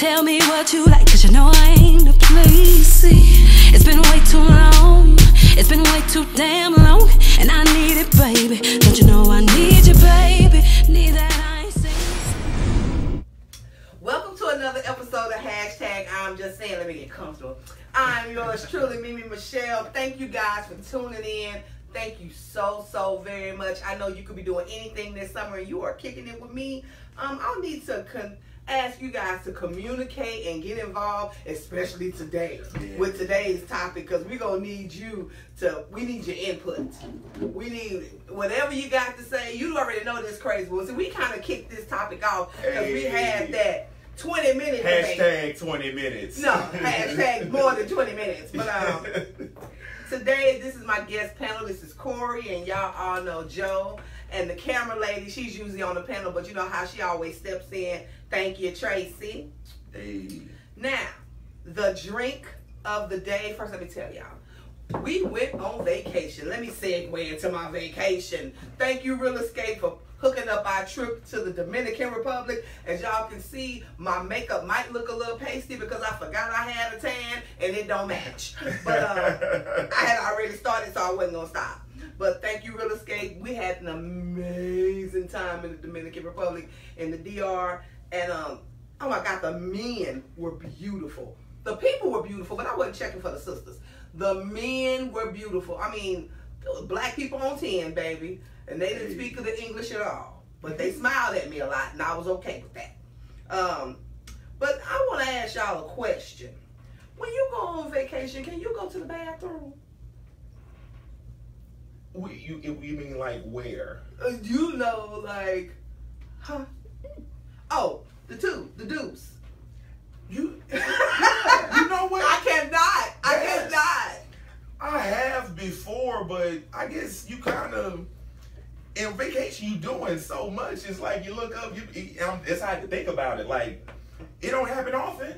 tell me what you like, cause you know I ain't the place. See, it's been way too long, it's been way too damn long, and I need it, baby. Don't you know I need you, baby? Need that I ain't seen. Welcome to another episode of Hashtag I'm Just Saying. Let me get comfortable. I'm yours truly, MemeMichelle. Thank you guys for tuning in. Thank you so very much. I know you could be doing anything this summer and you are kicking it with me. I'll need to ask you guys to communicate and get involved, especially today with today's topic, because we're gonna need we need your input. We need whatever you got to say. You already know this crazy one. So we kind of kicked this topic off because we had that 20-minute hashtag 20 minutes. No, hashtag more than 20 minutes. But today, this is my guest panel. This is Corey, and y'all all know Joe. And the camera lady, she's usually on the panel, but you know how she always steps in. Thank you, Tracy. Hey. Now, the drink of the day. First, let me tell y'all. We went on vacation. Let me segue into my vacation. Thank you, Real Escape, for hooking up our trip to the Dominican Republic. As y'all can see, my makeup might look a little pasty because I forgot I had a tan and it don't match. But I had already started, so I wasn't going to stop. But thank you, Real Escape. We had an amazing time in the Dominican Republic, in the DR. And, oh my God, the men were beautiful. The people were beautiful, but I wasn't checking for the sisters. The men were beautiful. I mean, there was black people on 10, baby. And they didn't speak the English at all. But they smiled at me a lot, and I was okay with that. But I want to ask y'all a question. When you go on vacation, can you go to the bathroom? You mean like where? You know, like, huh? Oh, the deuce. You know what? I cannot. I cannot. I have before, but I guess you kind of, in vacation, you doing so much. It's like you look up, it's hard to think about it. Like, it don't happen often.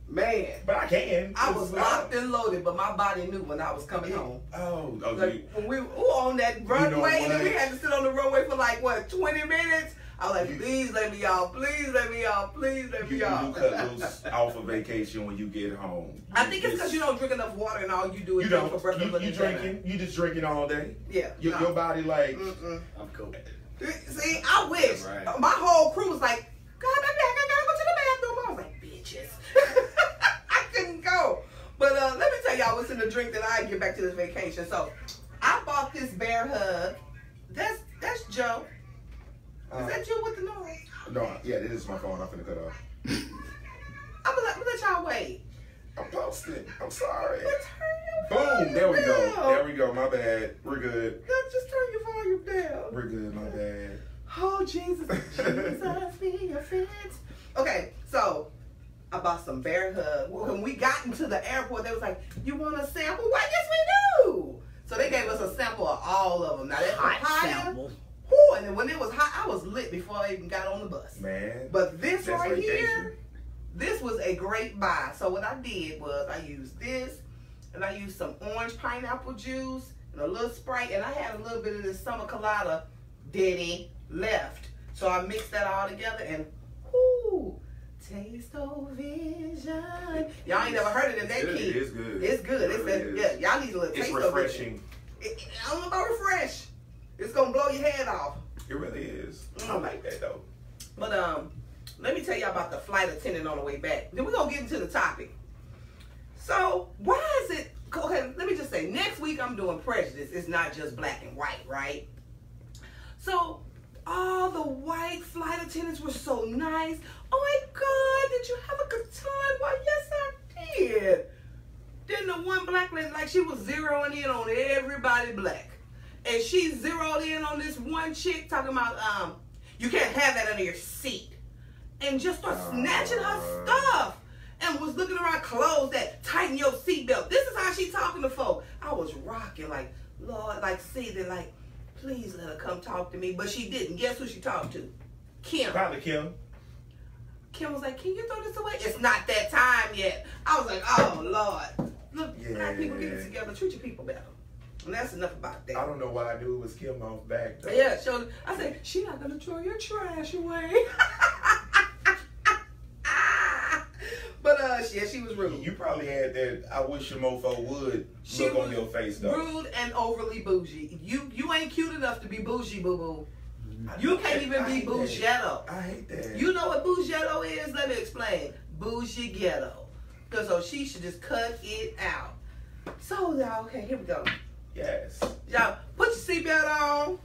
Man. But I can. I was locked and loaded, but my body knew when I was coming home. Oh, okay. Like, when we were on that runway, and we had to sit on the runway for like, what, 20 minutes? I was like, please let me off, please let me off, please let me off. You cut loose off of vacation when you get home. I think it's because you don't drink enough water and all you do is drink for breakfast. You just drinking all day? Yeah. Your body like, I'm cool. See, I wish. Right. My whole crew was like, God, baby, I gotta go to the bathroom. I was like, bitches. I couldn't go. But let me tell y'all what's in the drink that I get back to this vacation. So, I bought this bear hug. That's Joe. Is that you with the noise? No, yeah, this is my phone. I'm finna cut off. I'm gonna let y'all wait. I'm posting. I'm sorry. Let's turn your volume Boom. There we down. go. There we go. My bad. We're good. Let's just turn your volume down. We're good. My bad. Oh, Jesus. Jesus, be your friend. Okay, so I bought some bear hug. When we got into the airport, they was like, you want a sample? Why, yes, we do. So they gave us a sample of all of them. Now, that's hot sample. Whew, and then when it was hot, I was lit before I even got on the bus. Man. But this right here, this was a great buy. So what I did was I used this, and I used some orange pineapple juice and a little Sprite, and I had a little bit of this summer colada left. So I mixed that all together, and whoo, taste of vision. Y'all ain't never heard it in that key. It is good. It's good. It's y'all need a little taste of it. It's refreshing. I don't know about refresh. It's gonna blow your head off. It really is. I like that though. But let me tell y'all about the flight attendant on the way back. Then we're gonna get into the topic. So why is it okay? Let me just say, next week I'm doing prejudice. It's not just black and white, right? So all the white flight attendants were so nice. Oh my God, did you have a good time? Why, yes I did. Then the one black lady, like she was zeroing in on everybody black. And she zeroed in on this one chick talking about, you can't have that under your seat. And just started snatching her stuff. And was looking around clothes that tighten your seatbelt. This is how she talking to folk. I was rocking like, Lord, like, see, they're like, please let her come talk to me. But she didn't. Guess who she talked to? Kim. Probably Kim. Kim was like, can you throw this away? It's not that time yet. I was like, oh, Lord. Look, black people get it together. Treat your people better. And that's enough about that. I don't know why I knew it was Kim off back though. Yeah, so I said, she not gonna throw your trash away. Yeah, she was rude. You probably had that I wish your mofo would look on your face, though. Rude and overly bougie. You ain't cute enough to be bougie, boo-boo. You can't even be bougetto. I hate that. You know what bougetto is? Let me explain. Bougie ghetto. So she should just cut it out. So, y'all, okay, here we go. Yes. Y'all, put your seatbelt on.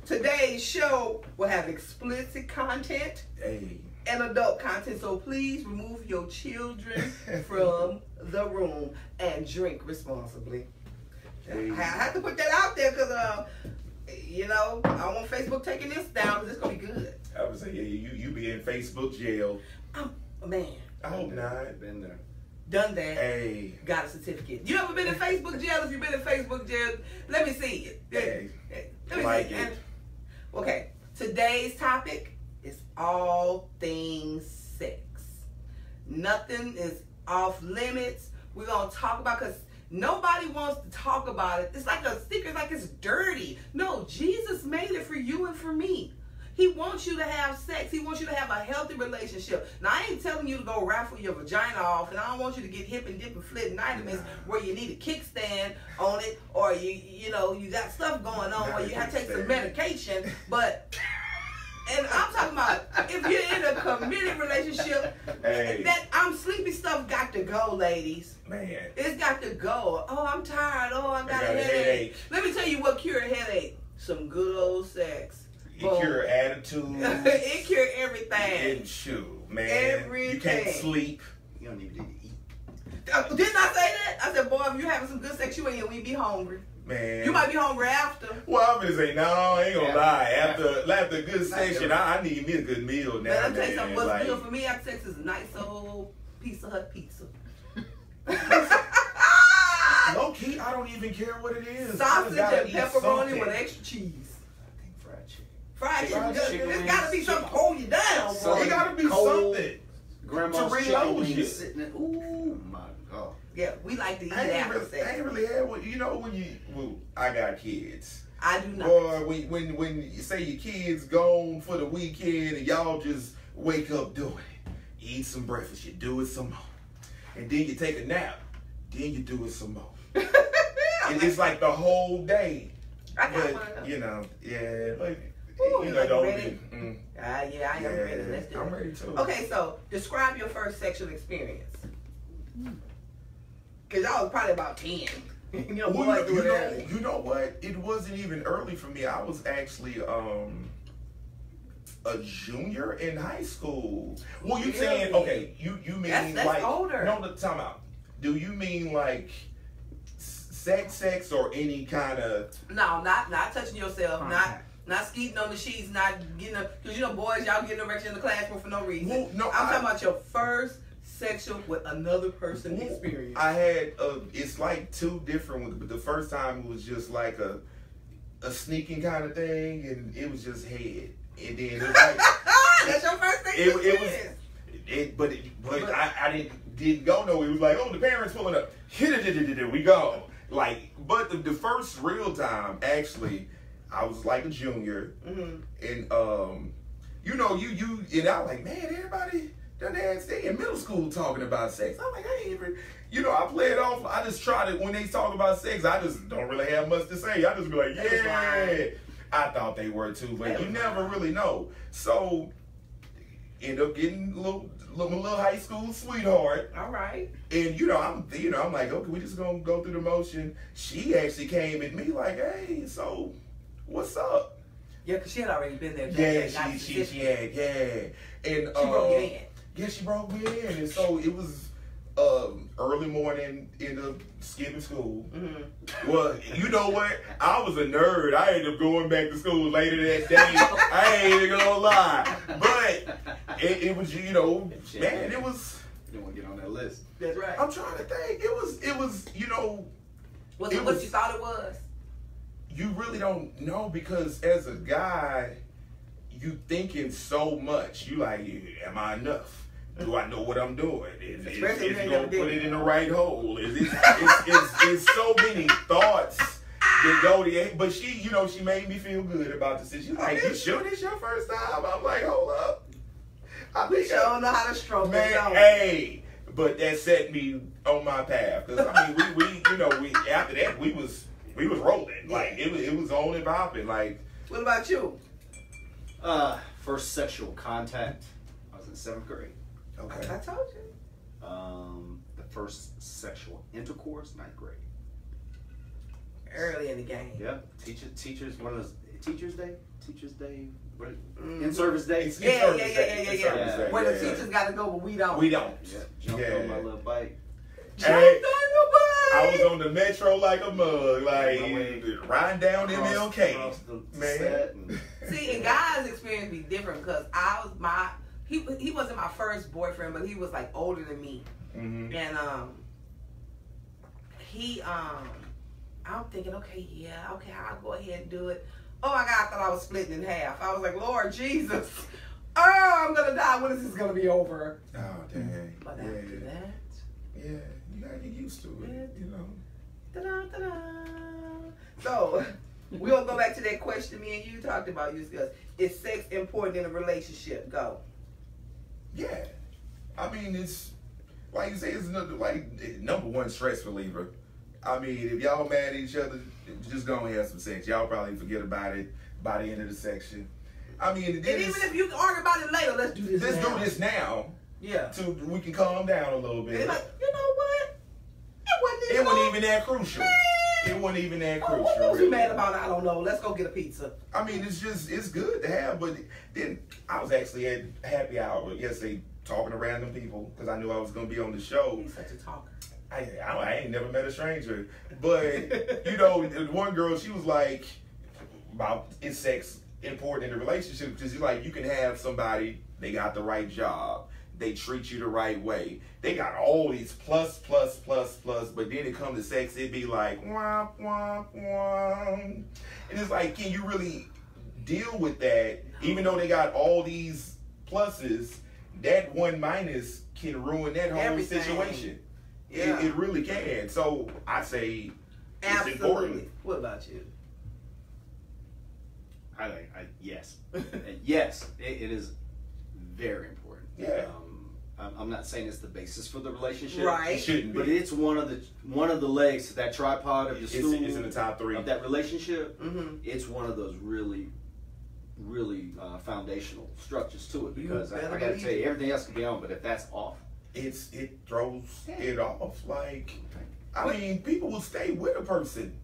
Today's show will have explicit content and adult content. So please remove your children from the room and drink responsibly. Hey. I have to put that out there because, you know, I don't want Facebook taking this down because it's going to be good. I would say, yeah, you be in Facebook jail. Man. I hope not. Been there. Done that. Hey. Got a certificate. You ever been in Facebook jail? If you've been in Facebook jail, let me see it. Hey. Let me Like see it. Okay. Today's topic is all things sex. Nothing is off limits. We're going to talk about, because nobody wants to talk about it. It's like a secret, like it's dirty. No, Jesus made it for you and for me. He wants you to have sex. He wants you to have a healthy relationship. Now, I ain't telling you to go raffle your vagina off, and I don't want you to get hip and dip and flip vitamins where you need a kickstand on it, or you know, you got stuff going on where you have to take some medication. But, and I'm talking about if you're in a committed relationship, that I'm sleepy stuff got to go, ladies. Man. It's got to go. Oh, I'm tired. Oh, I got a headache. Let me tell you what cure a headache. Some good old sex. It cure attitude. It cure everything. And shoot, man. Everything. You can't sleep. You don't even need to eat. Didn't I say that? I said, boy, if you're having some good sex, you ain't gonna be hungry. Man. You might be hungry after. Well, I'm gonna say, no, I ain't gonna lie. After a good section, I need me a good meal now. But let me tell you something. What's good for me after sex is a nice old Pizza Hut pizza. Low key, I don't even care what it is. Sausage and pepperoni with extra cheese. I think fried chicken. Fried Fried chicken. chicken There's gotta be wings, something to hold you down, So bro. It gotta be Cold. something. Grandma's To chicken reload wings you. sitting there. Ooh, my God. Yeah, we like to eat I ain't after really, sex. I ain't really had one. You know I got kids. I do not. Boy, when you say your kids gone for the weekend and y'all just wake up doing it, you eat some breakfast, you do it some more, and then you take a nap, then you do it some more. And it's like the whole day. I got one of But those. you know, yeah, like Ooh, you you know, like don't ready? be. Yeah, I am ready. Let's do I'm it. ready too. Okay, so describe your first sexual experience. Cause y'all was probably about 10. You know, Well, boys do it early. you know what? It wasn't even early for me. I was actually a junior in high school. Well, you saying okay? You mean That's like older. No, time out. Do you mean like sex, or any kind of? No, not touching yourself, not skeeting on the sheets, not getting because you know boys y'all getting erection in the classroom for no reason. Well, no, I'm talking about your first sexual with another person experience. I had it's like two different ones, but the first time was just like a sneaking kind of thing, and it was just head, and then it was like that's your first sexual experience. But I didn't go nowhere. It was like, oh, the parents pulling up. Here we go. Like, but the first real time, actually, I was like a junior, and you know, you and I like, man, everybody done stay in middle school talking about sex. I'm like, I ain't even, you know, I play it off. I just try to when they talk about sex, I just don't really have much to say. I just be like, yeah. I thought they were too, but you never really know. So end up getting a little high school sweetheart. All right. And I'm like, okay, we just gonna go through the motion. She actually came at me like, hey, so what's up? Yeah, because she had already been there. Yeah, she had, yeah. And she broke you in. Yeah, she broke me in. And so it was early morning in the skipping school. Well, you know what? I was a nerd. I ended up going back to school later that day. I ain't even gonna lie. But it was, you know, man, it was. You don't want to get on that list. That's right. I'm trying to think. It was, you know. Was it what you thought it was? You really don't know because as a guy, you thinking so much. You like, am I enough? Do I know what I'm doing? Is it gonna put it in the right hole? It's so many thoughts that go to. But she, you know, she made me feel good about the situation. She's like, you sure this your first time? I'm like, hold up. I think I don't know how to stroke man, it. hey, but that set me on my path. Because I mean, we you know, we after that we was rolling. Like it was on and popping. Like, What about you? First sexual contact, I was in 7th grade. okay. I told you. The first sexual intercourse, 9th grade. Early in the game. Yeah, teachers, one of those Teachers Day, what? In-service day. Yeah. Yeah. Where the teachers got to go, but we don't. We don't. Yeah, jumped on my little bike. Hey, I I was on the metro like a mug, like riding down MLK. Man. See, and guys' experience be different because he wasn't my first boyfriend, but he was like older than me, Mm-hmm. and I'm thinking, okay, I'll go ahead and do it. Oh my God, I thought I was splitting in half. I was like, Lord Jesus, oh, I'm gonna die. When is this gonna be over? Oh dang. But after that, Yeah, you gotta get used to it, you know. ta-da, ta-da. So we'll go back to that question me and you talked about. You discussed, is sex important in a relationship? Go. Yeah, I mean it's like you say, it's number one stress reliever. I mean, if y'all mad at each other, just go and have some sex. Y'all probably forget about it by the end of the section. I mean, And even if you can argue about it later, let's do this. let's now. do this now. Yeah. So we can calm down a little bit. And like, you know what? It wasn't even that crucial. It wasn't even that crucial. What was really. you mad about? I don't know. Let's go get a pizza. I mean, it's good to have, but then I was actually at happy hour yesterday talking to random people because I knew I was going to be on the show. He's such a talker. I ain't never met a stranger, but you know, one girl, she was like, about is sex important in a relationship? Because you're like, you can have somebody, they got the right job, they treat you the right way, they got all these plus, but then it comes to sex, it be like womp womp womp, and it's like, can you really deal with that? Even though they got all these pluses, that one minus can ruin that whole Everything. situation. Yeah. It really can. So I say it's Absolutely. important. What about you? Yes. Yes, it is very important. Yeah. I'm not saying it's the basis for the relationship. Right. It shouldn't be. But it's one of the legs, that tripod of the stool. It's in the top 3 of that relationship. Mm-hmm. It's one of those really foundational structures to it, because I better got to believe tell you, it. everything else can be on, but if that's off, It throws it off. Like, I mean, people will stay with a person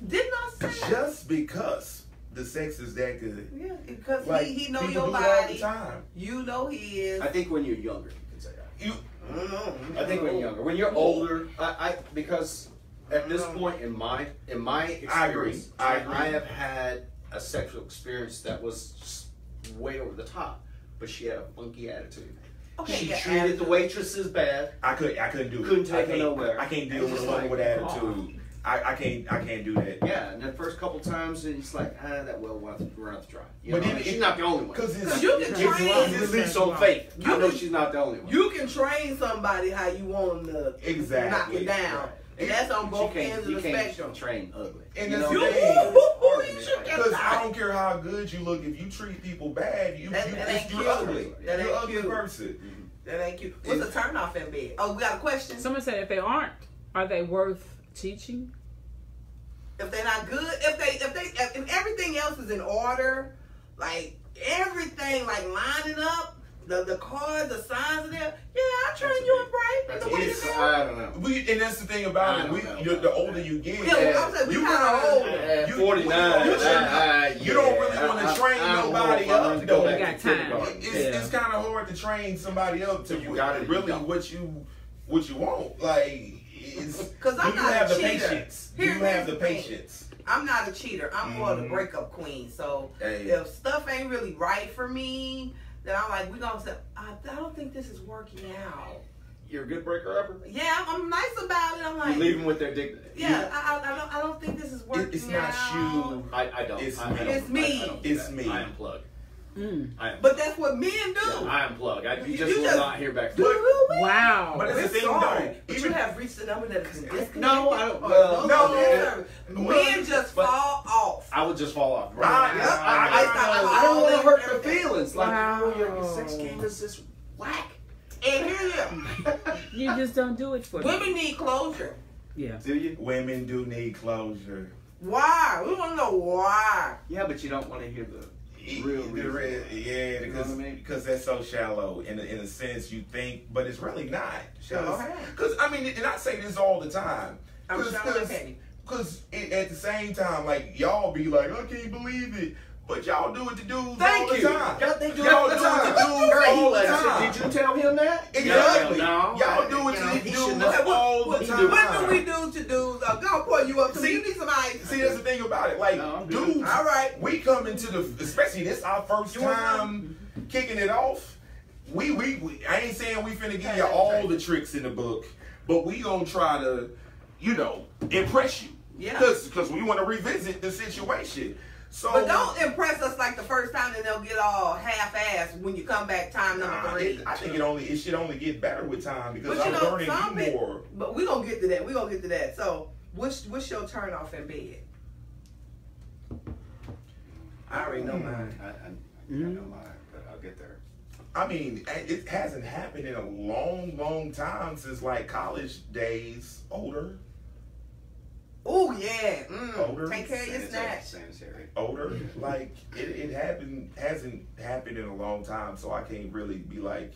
Didn't I say? just because the sex is that good. Yeah, because Like, he know people your do it all the body. time. You know he is. I think when you're younger, you can say that. You, I don't know. I think when you're younger, when you're older, because at this point in my experience, I agree. I have had a sexual experience that was just way over the top, but she had a funky attitude. Okay, She yeah, treated the attitude. waitresses bad. I couldn't do it. Couldn't take I it can't- nowhere. I can't deal It's with a just woman like, with attitude. I can't do that. Yeah, and the first couple times, it's like, that well will run off the dry. You But know, then and she's it- not the only one. Because you can train. It's released on faith. I You know can- she's not the only one. You can train somebody how you want them to Exactly. knock it down. Right. And that's on both ends of you the can't spectrum. train ugly. And you that's know? the You, thing. you should get Because I that. don't care how good you look, if you treat people bad, That ain't you're cute. ugly. That You're ain't an ugly cute. person. That ain't cute. What's the turn off in bed? Oh, we got a question. Someone said if they aren't, are they worth teaching? If they're not good, if everything else is in order, like everything like lining up, the cards, the signs are there. Yeah, I train you up right. That's The way you it's- do. I don't know. And that's the thing about I it. don't know The about older that. you get, Yeah, I'm saying we you kind of kinda- older. At You- 49, you don't really wanna train nobody up, though. You got time. It's kind of hard to train somebody up to You got it, really you don't. what you want. Like, it's Because I'm do you not have a the cheater. patience? Do Here's you have the the thing. patience? I'm not a cheater. I'm more of the Mhm. breakup queen. So Hey. if stuff ain't really right for me, then I'm like, we gonna say, I don't think this is working out. You're a good breaker upper. Yeah, I'm nice about it. I'm You like, leave them with their dignity. yeah, I don't think this is working It's not out. you. I don't. It's I me. don't- It's me. I don't do It's that. me. I unplug. I am. But that's what men do. I unplug. You You just will just- not hear back. But- Wow. But it's We're the thing, sorry, though. but Even- you have reached the number that is disconnected. No, I don't- or well, no, service. well, Men just but- fall off. I would just fall off. Right. I don't want to hurt their feelings. Like, Wow. your sex game is just whack. And here you You just don't do it for me. Women need closure. Yeah. Do you? Women do need closure. Why? We want to know why. Yeah, but you don't want to hear the real reason. Yeah, You know what I mean? because that's so shallow in a sense you think, but it's really not. Shallow how? Because I mean, and I say this all the time. I'm shallow as petty. Because at the same time, like y'all be like, I can't believe it, but y'all do it to dudes Thank all you. the time. They do it Y'all all the do time. it to dudes Girl, all the he time. Did you tell him that? Exactly. No. Y'all do it You know, to he dudes should know. all the time. What do we do to dudes? I'm gonna pour you up. See- You need some ice. See, that's the thing about it. Like, No, I'm good. dudes, All right. we come into especially this our first You want time kicking it off. We I ain't saying we finna give you all the tricks in the book, but we gonna try to, impress you. Yeah. Because we want to revisit the situation. So, But don't impress us like the first time, and they'll get all half-assed when you come back time number 3. I think it should only get better with time because But I'm learning some you people, more. but we gonna get to that. We gonna get to that. So, what's your turn off in bed? I already know mine. I know mine, but I'll get there. I mean, it hasn't happened in a long, long time since like college days. Older. Oh yeah. Older. Take care of your snatch. Sanitary. Older, like it hasn't happened in a long time, so I can't really be like,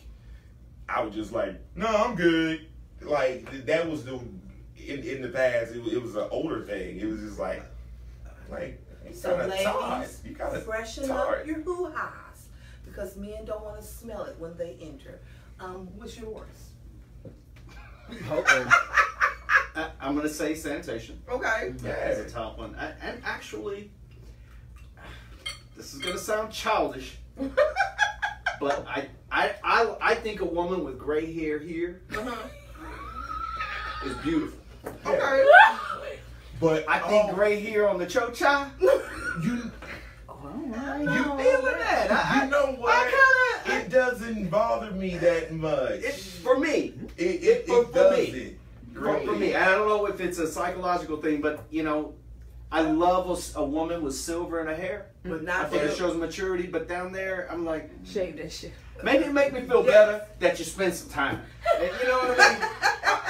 I was just like, no, I'm good. Like that was in the past. It was an older thing. It was just like you So kinda tired. ladies, You kinda freshen tired. up your hoo-ha's because men don't want to smell it when they enter. What's yours? I'm going to say sanitation. Okay. That's a top one. And actually, this is going to sound childish, but I think a woman with gray hair here is beautiful. Okay. But I think gray hair on the cho-cha, you you feeling that? you know what? I kinda, It doesn't bother me that much. for me. It for me. doesn't. For me, I don't know if it's a psychological thing, but I love a woman with silver in her hair. But I not think for it shows maturity, but down there, I'm like, Shave that shit. maybe it make me feel better that you spend some time. And you know what I mean?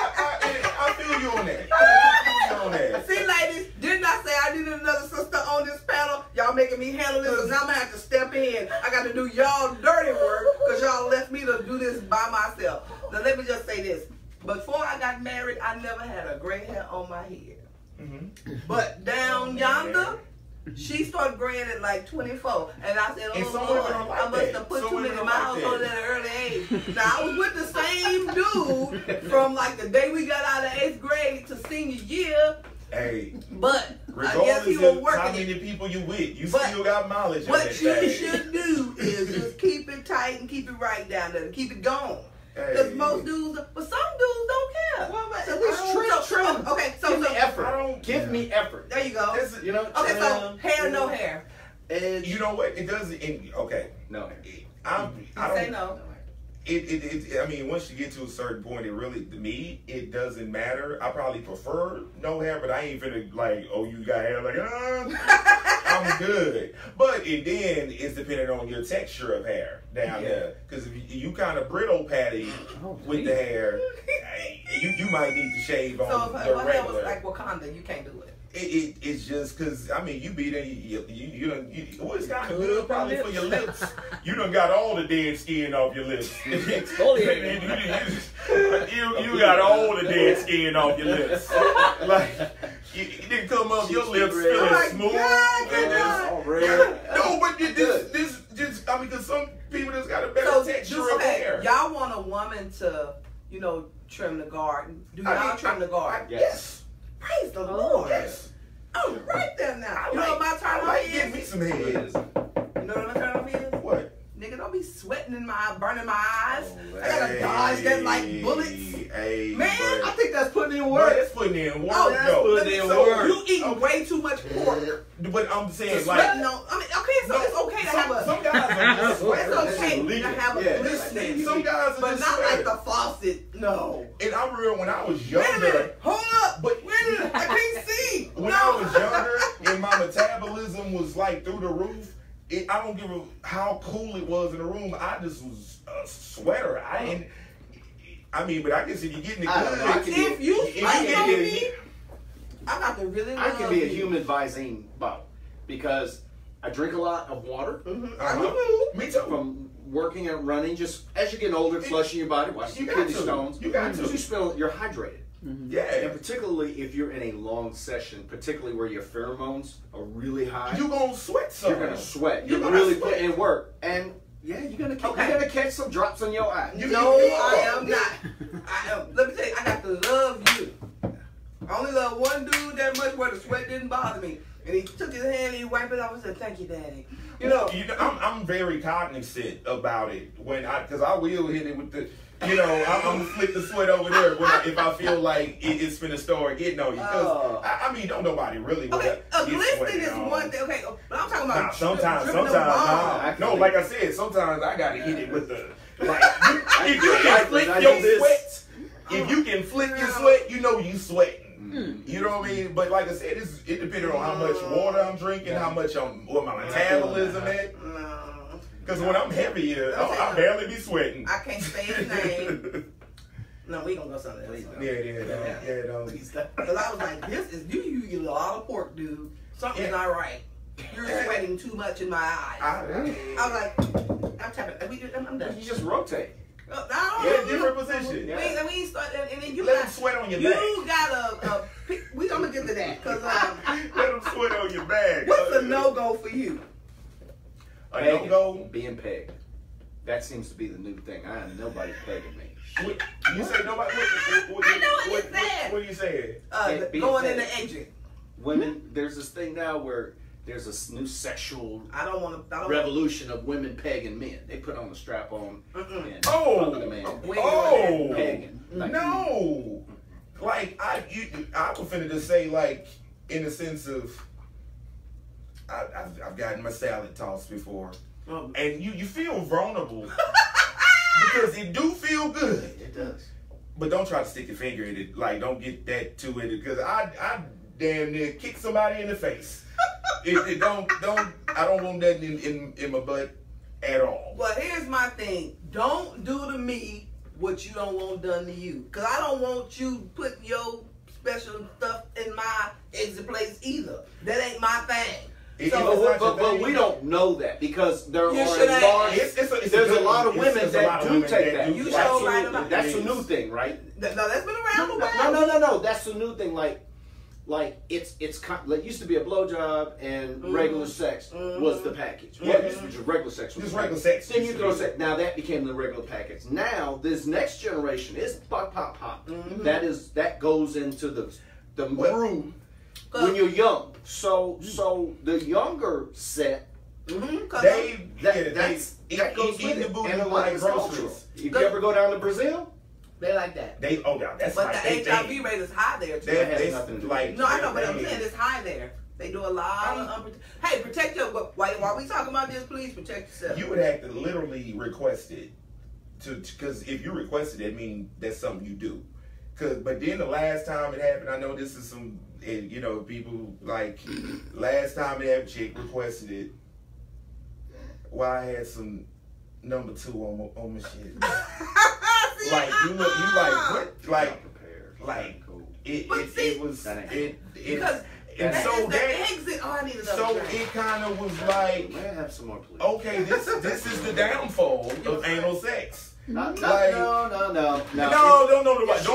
I feel you on that. I feel you on that. See, ladies, didn't I say I needed another sister on this panel? Y'all making me handle this, because I'm going to have to step in. I got to do y'all dirty work, because y'all left me to do this by myself. Now, let me just say this. Before I got married, I never had a gray hair on my head. Mm-hmm. But down yonder, she started graying at like 24. And I said, And oh, some Lord, women are like I must that. have put Some too women many are like miles that. on it at an early age. Now, I was with the same dude from like the day we got out of 8th grade to senior year. Hey, But I guess he regardless was of how working many it. people you with, you But still got mileage on What that you thing. should do is just keep it tight and keep it right down there. Keep it going. Hey. Because most dudes, but some dudes don't care. Well, but So at least trim. Okay, Give me effort. I don't- Give me effort. there you go. This- You know, Okay, so trim, hair, no hair. edge. You know what? It doesn't. Okay, No hair. I You don't. say no. I mean, once you get to a certain point, it really, to me, it doesn't matter. I probably prefer no hair, but I ain't finna like, oh, you got hair, like, I'm good. But then it's dependent on your texture of hair down there. Because if you kind of brittle patty with the hair, you might need to shave on So if the her hair regular. was like Wakanda, you can't do it. It's just because, I mean, you be there, well, it's kind of good probably for your lips. You done got all the dead skin off your lips. you got all the dead skin off your lips. Like, you didn't come up, your lips feeling smooth. God, No, but this just, I mean, because some people just got a better texture of hair. Y'all want a woman to, trim the garden. Do y'all trim the garden? Yes. Praise the Lord. Yes. I'm right there now. I You know what my turn off give is? me some head. You know what my turn off is? What? Nigga, don't be sweating in my burning my eyes. I gotta dodge that like bullets. Hey, Man, I think that's putting in but work. it's putting in work. Oh, that's though. putting in So work. You eat way too much pork. But I'm saying, Sweating like, on. I mean, okay, so it's okay to have a. some guys are just sweaters. It's okay to have a glistening. Some guys are But just not like sweaters. the faucet. No. And I'm real. When I was Wait a younger, minute. Hold up. But- Wait a minute. I can't see. when I was younger, and my metabolism was like through the roof. I don't give a how cool it was in the room. I just was a sweater. I mean, but I guess if you're getting it I don't know. I good, can If you if you like get me, it, I got to really I love can be a you. human Visine bottle because I drink a lot of water me too. from working and running. Just as you're getting older, flushing your body, watching You your got kidney to. stones. You got to. You're hydrated. And Yeah, particularly if you're in a long session, particularly where your pheromones are really high, you gonna sweat some. you're gonna sweat. You're You're gonna really sweat. put in work, and yeah, you're gonna catch some drops in your eye. No, I am not. I am. Let me tell you, I got to love you. I only love one dude that much where the sweat didn't bother me. And he took his hand and he wiped it off and said, "Thank you, Daddy." You know, I'm very cognizant about it because I will hit it with the, I'm gonna flick the sweat over there if I feel like it's finna start getting on you. Because I mean, don't nobody really want okay, to a glistening is one thing. Okay, but I'm talking about Nah, sometimes, dripping the nah. balm. No, like I said, sometimes I gotta hit it with the like. If you I can flick do your this. sweat, if you can flick your sweat, you know you sweating. You know what I mean? But like I said, it depends on how much water I'm drinking, how much what my metabolism is. No. Because when I'm heavier, I barely be sweating. I can't say his name. No, we gonna go something else. Yeah. Because I was like, this is you eat a lot of pork, dude. Something's not right. You're sweating too much in my eyes. I was like, I'm tapping. I'm done. You just rotate. Yeah, different position. We start, and then you Let got them sweat on your you back. got we gonna get to that because Let them sweat on your back. what's a no go for you? A no go? Being pegged. That seems to be the new thing. I have nobody pegging me. You say nobody? I know what you said. What are you saying? Being Going in pegged. the exit. Women, there's this thing now where there's a new sexual I don't want to. revolution of women pegging men. They put on the strap on and Oh, fuck the man. oh, Pegging. Like, no. Like I was finna just say like in the sense of I've gotten my salad tossed before, and you feel vulnerable because it do feel good. It does. But don't try to stick your finger in it. Like don't get that to it because I damn near kick somebody in the face. It don't I don't want that in my butt at all. Well, here's my thing. Don't do to me what you don't want done to you. Because I don't want you putting your special stuff in my exit place either. That ain't my thing. But we don't know that because there are You a should large. ask. There's a lot of women that do take that. You so right about that. That's the new thing, right? No, that's been around a while. No. That's the new thing. Like it used to be a blowjob and regular sex was the package. Yeah. Well, it used to be just regular sex. Was Just the regular package. sex. Then you throw sex. Now that became the regular package. Now this next generation is pop. That goes into the room when you're young. So the younger set. That goes with it. And a lot of groceries. If you ever go down to Brazil, They like that. That's But like the they HIV think. rate is high there too. That has nothing to do with it. No, I know, but I'm saying it's high there. They do a lot of Hey, protect your. While we talking about this, please protect yourself. You would have to literally request it, because if you request it, that means that's something you do. But then the last time it happened, I know this is some, people like last time it happened, chick requested it. While I had some number 2 on my shit. Like you like what? Like it was because and so that exit. Oh, I need another so drink. it kind of was like, may I have some more, please? okay, this is the downfall of anal sex. No. Don't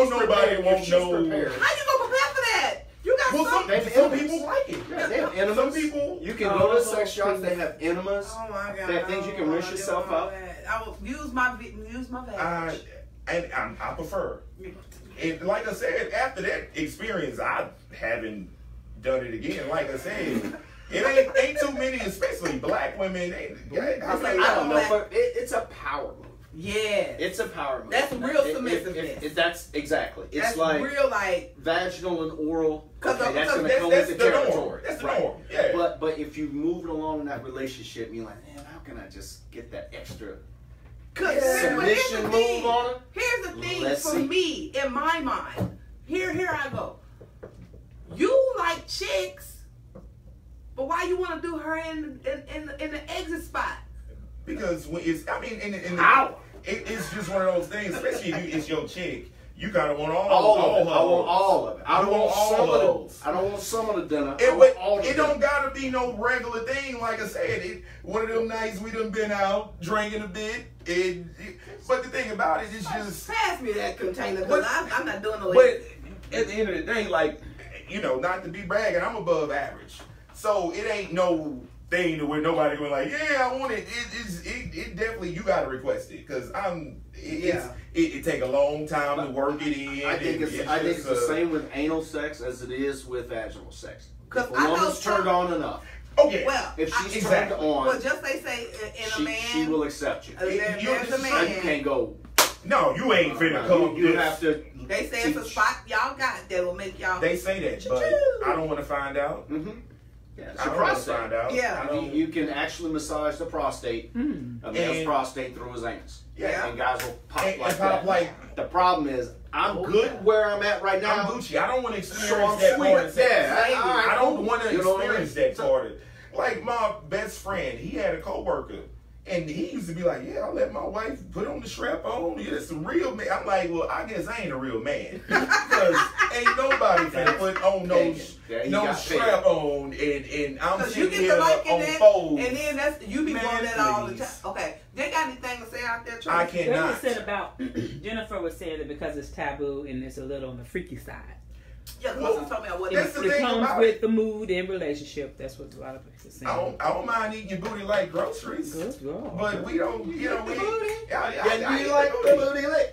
nobody won't know. How you gonna prepare for that? You got Well, some people like it. Yeah, they have enemas. Some people. You can go to sex shops. They have enemas. Oh my god. They have things you can rinse yourself out. I will use my vag. I prefer. And like I said, after that experience, I haven't done it again. Like I said, it ain't too many, especially black women. I don't know, but it's a power move. Yeah. It's a power move. That's real submissiveness. That's exactly. It's That's like real, like vaginal and oral. Because that's going to come with the territory. That's the norm. Yeah. But if you moving along in that relationship, you're like, man, how can I just get that extra submission move on her? Here's the thing Let's for see. me, in my mind. Here I go. You like chicks, but why you want to do her in the exit spot? Because when it's, I mean, in the How? it's just one of those things, especially if it's your chick. You kind of want all of it. of I want all of it. I don't want some of those. I don't want some of the dinner. It don't gotta be no regular thing. Like I said, one of them nights we done been out drinking a bit. But the thing about it is just pass me that container because I'm not doing no. But at the end of the day, like, you know, not to be bragging, I'm above average. So it ain't no thing to where nobody going like, yeah, I want it. It definitely, you gotta request it because it take a long time to work it in. I think it's the same with anal sex as it is with vaginal sex. If a woman's turned on enough. Oh yeah. Well, if she's turned on, well, just they say in a man, she will accept you. There's a man. You can't go. No, you ain't finna come. You have to. They say it's a spot y'all got that will make y'all. They say that, but I don't want to find out. Mm-hmm. Yeah, I don't want to find out. Yeah, you can actually massage the prostate, a male's prostate through his anus. Yeah, and guys will pop like pop that. Like, the problem is, I'm good where I'm at right now. I'm Gucci. I don't want to experience that part of sex. Yeah, I don't want to experience that part of it. Like my best friend, he had a coworker, and he used to be like, "Yeah, I let my wife put on the strap on. Yeah, that's a real man." I'm like, "Well, I guess I ain't a real man because ain't nobody finna put on no strap on, and I'm sitting here on fold." And then that's you be doing that all the time. Okay, they got anything to say out there? Tracy? I cannot. What was said about Jennifer was saying that because it's taboo and it's a little on the freaky side. Yeah, well, talking about what that's the it thing comes about with the mood and relationship. That's what a lot of people are saying. I don't mind eating your booty like groceries, but we don't. You know, we. You like the booty lick?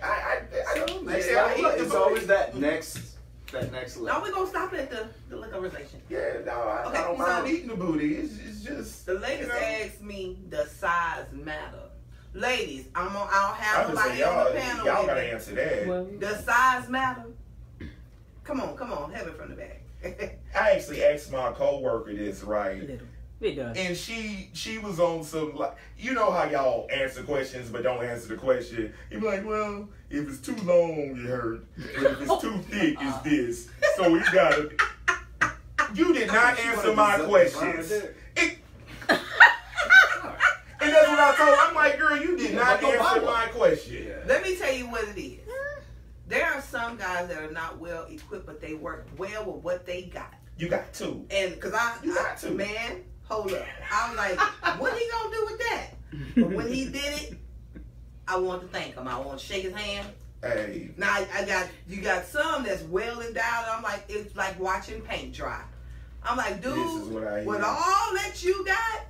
It's always that next level. Now we're gonna stop at the liquorization. Yeah, no, I don't mind eating the booty. It's just the ladies asked me, does size matter? Ladies, I don't have nobody on the panel. Y'all gotta answer that. Does size matter? Come on, have it from the back. I actually asked my coworker this, right? It does. And she was on some, like, you know how y'all answer questions but don't answer the question. You be like, well, if it's too long, it hurt. But if it's too thick, it's this. So we gotta. You did not answer my questions. And that's what I told her. I'm like, girl, you did not answer my question. Let me tell you what it is. There are some guys that are not well equipped, but they work well with what they got. You got to. And because man, hold up. I was like, what he gonna do with that? But when he did it, I want to thank him. I want to shake his hand. Hey. Now you got some that's well endowed. I'm like, it's like watching paint dry. I'm like, dude, with all that you got,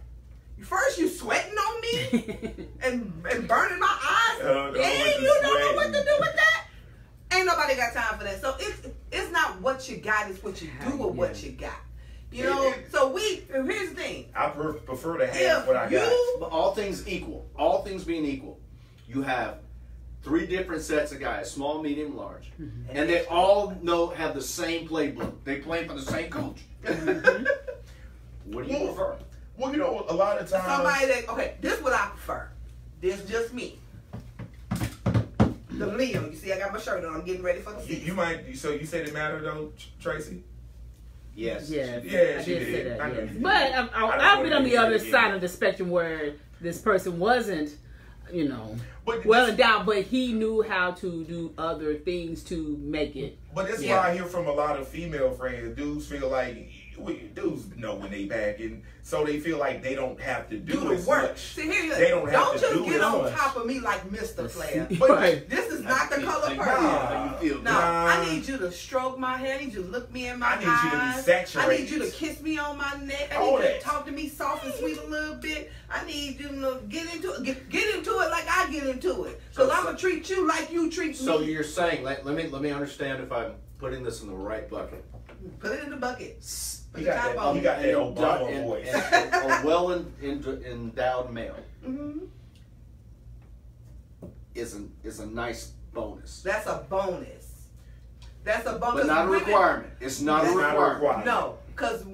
first you sweating on me and burning my eyes, and you don't know what to do with that. Ain't nobody got time for that. So it's not what you got, it's what you do with what you got. You know, so here's the thing. I prefer to have what I got. But all things being equal, you have 3 different sets of guys, small, medium, large. Mm-hmm. And they all have the same playbook. They play for the same coach. What do you prefer? Well, you know, a lot of times. Somebody this is what I prefer. This is just me. The Liam, you see, I got my shirt on. I'm getting ready for the season. You might. So you said it mattered though, Tracy? Yes. Yeah, she did say that. Yes. But I've been on the other side of the spectrum where this person wasn't, well endowed, but he knew how to do other things to make it. But that's why I hear from a lot of female friends. Dudes feel like dudes know when they back, and so they feel like they don't have to do the work. Much. See, here they don't have to just do get on much. top of me like Mr. Player. But this is not the color purple. I need you to stroke my hair. I need you to look me in my eyes. I need you to be saturated. I need you to kiss me on my neck. I need you to talk to me soft and sweet a little bit. I need you to get into it like I get into it. Because I'm gonna treat you like you treat me. So you're saying, let me understand if I'm putting this in the right bucket. Put it in the bucket. You got that Obama voice. A well-endowed male is a nice bonus. That's a bonus. But not a requirement. It's not a requirement. No, because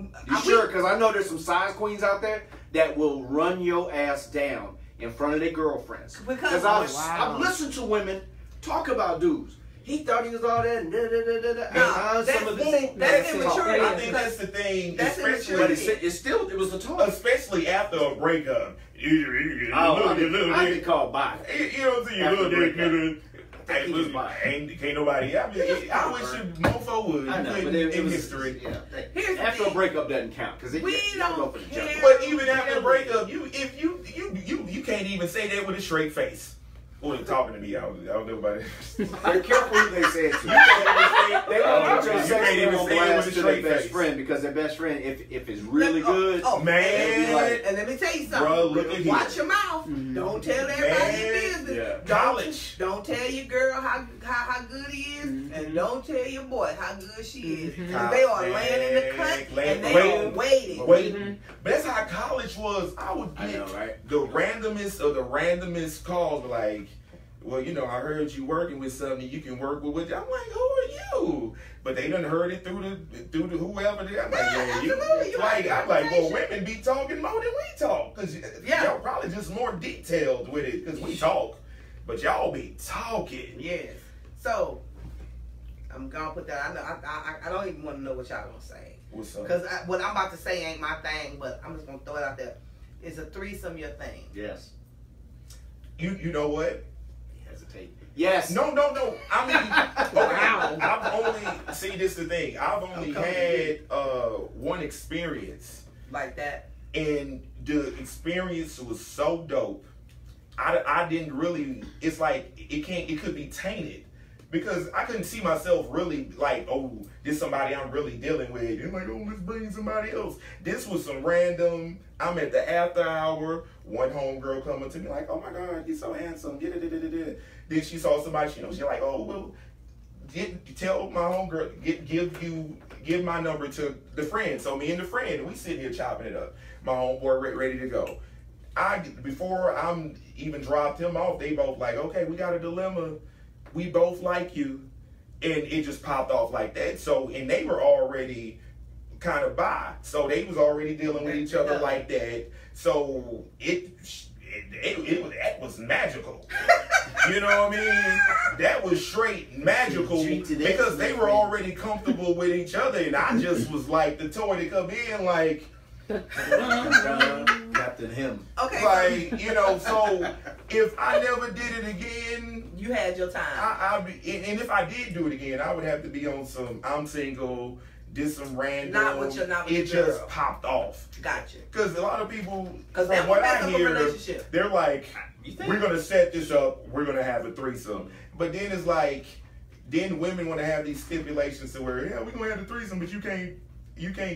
sure? Because I know there's some size queens out there that will run your ass down in front of their girlfriends. Because I've listened to women talk about dudes. he thought he was all that. And that's immaturity. I think that's the thing. That's especially, but it was a talk. Especially after a breakup. I get called by. You know what I'm saying? You little dick nigga. Can't nobody. I mean, I wish you mofo would. I know, but it was history. Yeah, after a breakup doesn't count because we don't care. But even after the breakup, you can't even say that with a straight face. Well, talking to me, I don't know about it. They're careful who they say it to. They don't put your sex game on blast to their best friend because their best friend, if it's really good, man. Like, and let me tell you something. Bro, look at watch your mouth. Don't tell everybody your business. Yeah. College. Don't tell your girl how good he is, and don't tell your boy how good she is. They are laying in the cut and they are waiting. But that's how college was. I would get the randomest of the randomest calls, like, well, you know, I heard you working with something you can work with. I'm like, who are you? But they done heard it through the whoever. I'm like, yeah, you like, I'm like, well, women be talking more than we talk, cause y'all probably just more detailed with it, cause we talk, but y'all be talking. Yes. So I'm gonna put that. I know. I don't even want to know what y'all gonna say. What's up? Cause what I'm about to say ain't my thing, but I'm just gonna throw it out there. Is a threesome your thing? Yes. You know what? Hesitate. Yes. No. I mean, wow. I've only see this the thing. I've only had one experience like that, and the experience was so dope. I didn't really. It's like it could be tainted. Because I couldn't see myself really like, oh, this somebody I'm really dealing with. And like, oh, let's bring somebody else. This was some random, I'm at the after hour, one homegirl coming to me like, oh my God, you're so handsome. Then she saw somebody, she's like, oh, well, tell my homegirl, give my number to the friend. So me and the friend, we sitting here chopping it up. My homeboy ready to go. Before I'm even dropped him off, they both like, okay, we got a dilemma. We both like you, and it just popped off like that. So, and they were already kind of bi, so they was already dealing with each other like that. So that was magical. You know what I mean? That was straight magical because they were already comfortable with each other, and I just was like the toy to come in, like. Captain him. Okay. Like, you know, so if I never did it again, you had your time. And if I did do it again, I would have to be on some I'm single, did some random. Not with it just popped off. Gotcha. Because a lot of people, from what I hear, they're like, we're going to set this up, we're going to have a threesome. But then it's like, then women want to have these stipulations to where, yeah, we're going to have a threesome, but you can't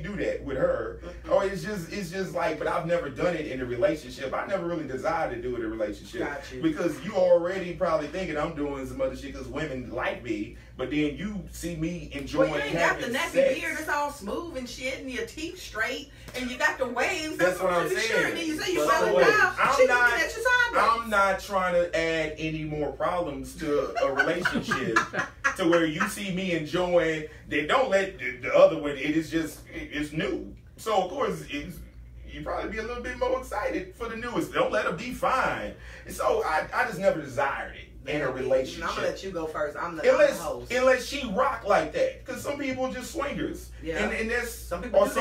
do that with her. Or it's just like, but I've never done it in a relationship. I never really desired to do it in a relationship. Because you already probably thinking I'm doing some other shit because women like me, but then you see me enjoying having sex. Well, you ain't got the nappy beard that's all smooth and shit, and your teeth straight, and you got the waves. That's what I'm saying. Sure. And then you say you fell down. I'm not trying to add any more problems to a relationship to where you see me enjoying. They don't let the other one. It's new. So of course you probably be a little bit more excited for the newest. Don't let them be fine. And so I just never desired it in a relationship. I'm gonna let you go first. I'm the host. Unless she rock like that, because some people are just swingers. Yeah. And there's some people just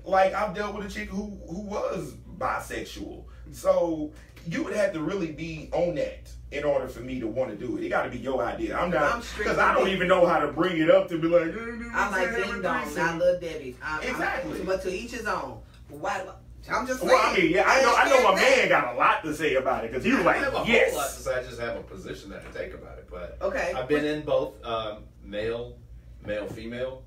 like I've dealt with a chick who was bisexual. So you would have to really be on that in order for me to want to do it. It got to be your idea. I'm not, because I don't even know how to bring it up to be like, I like Ding Dong, not Lil Debbie. Exactly. But to each his own. I'm just saying. Well, I mean, yeah, I know my man got a lot to say about it because he was like, yes. A whole lot to say. I just have a position that I take about it. But okay, I've been in both male, female.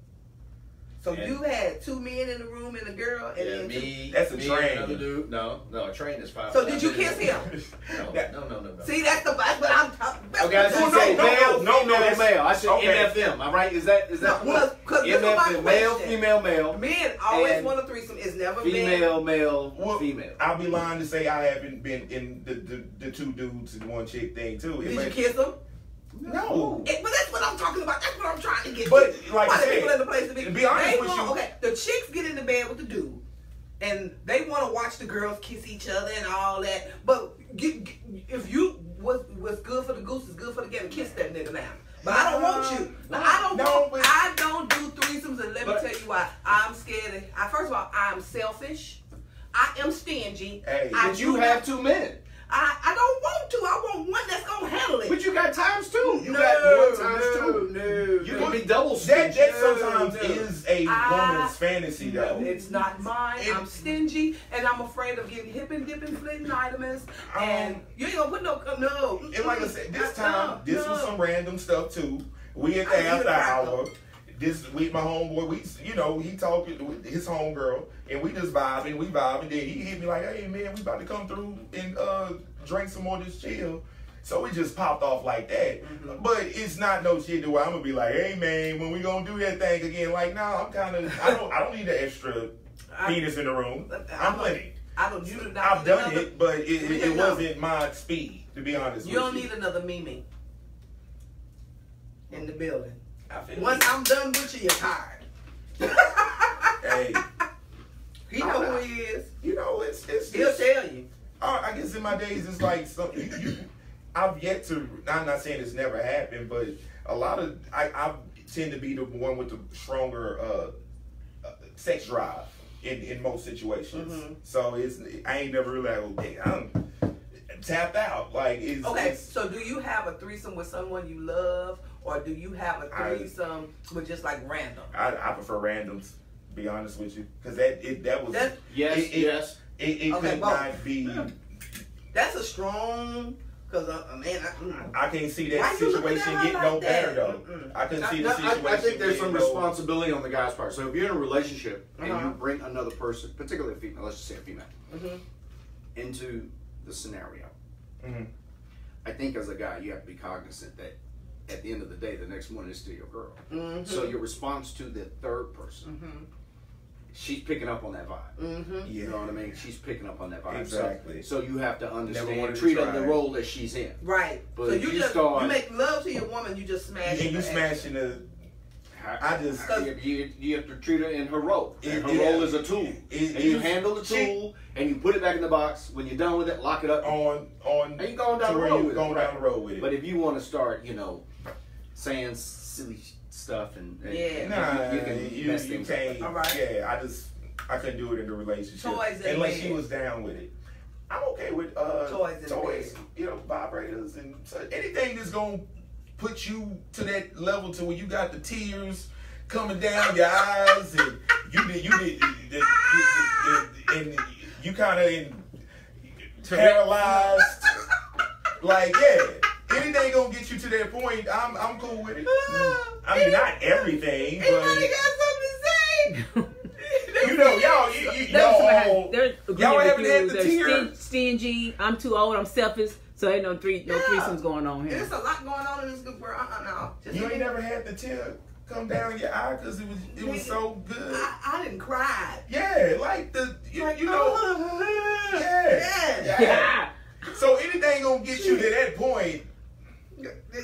So you had two men in the room and a girl, and then me. That's a train. Another dude. No, a train is 5. So did you kiss him? No. See, that's what I'm talking about. Okay, I should say male. I should MFM. All right, is that? No, because MFM, male, female. Men always want a threesome. It's never female, female. I'll be lying to say I haven't been in the two dudes and one chick thing too. Did you kiss them? No. But that's what I'm talking about. That's what I'm trying to get but, to. Like I said, people in the place to be honest with you. Okay, the chicks get into bed with the dude, and they want to watch the girls kiss each other and all that. But if you what's good for the goose is good for the gander. Kiss that nigga now. But I don't want you. I don't do threesomes, and let me tell you why. I'm scared. First of all, I'm selfish. I am stingy. Hey, but you have 2 men. I don't want to. I want one that's gonna handle it. But you got times 2. You got more times 2. No. You can be double stingy. That sometimes is a woman's fantasy, though. It's not mine. I'm stingy, and I'm afraid of getting hip and dipping flitting vitamins. And you ain't gonna put no. And like I said, this time, this was some random stuff too. We at the after hour. This week, my homeboy, he talked with his homegirl, and we just vibe, and then he hit me like, hey man, we about to come through and drink some more of this chill. So we just popped off like that. Mm-hmm. But it's not no shit to where I'm gonna be like, hey man, when we gonna do that thing again? Like, nah, I don't need an extra penis in the room. I'm plenty. I've done it, but it wasn't my speed, to be honest with you. You don't need another Meme in the building. Once you. I'm done with you, you're tired. Hey. He know who he is. You know, it's he'll tell you. I guess in my days, it's like something I've yet to. I'm not saying it's never happened, but a lot of I tend to be the one with the stronger sex drive in most situations. Mm-hmm. So I ain't never really like, okay, I'm tapped out. Like so do you have a threesome with someone you love, or do you have a threesome with just like random? I prefer randoms. Be honest with you, because that was yes. It could not be. That's a strong. Because I can't see that situation get no better though. I couldn't see the situation. I think there's some responsibility on the guy's part. So if you're in a relationship and you bring another person, particularly a female, let's just say a female, into the scenario, I think as a guy you have to be cognizant that at the end of the day, the next one is still your girl. So your response to the third person. She's picking up on that vibe. You know what I mean? She's picking up on that vibe. Exactly. So you have to understand, treat her the role that she's in. Right. But so you make love to your woman, you just smash her. And you smashing the. You have to treat her in her role. Her role is a tool. And you handle the tool and you put it back in the box. When you're done with it, lock it up. And you going down the road with it. Down the road with it. But if you want to start, saying silly stuff and you can't. All right. Yeah, I couldn't do it in the relationship unless she was down with it. I'm okay with toys, vibrators and anything that's gonna put you to that level to where you got the tears coming down your eyes and you kind of paralyzed. Like anything gonna get you to that point, I'm cool with it. I mean, not everything, but anybody got something to say? y'all haven't had the tear. Stingy. I'm too old. I'm selfish. So ain't no threesomes going on here. There's a lot going on in this good world. No. You ain't never had the tear come down your eye because it was so good. I didn't cry. Yeah, like yeah. So anything gonna get you to that point.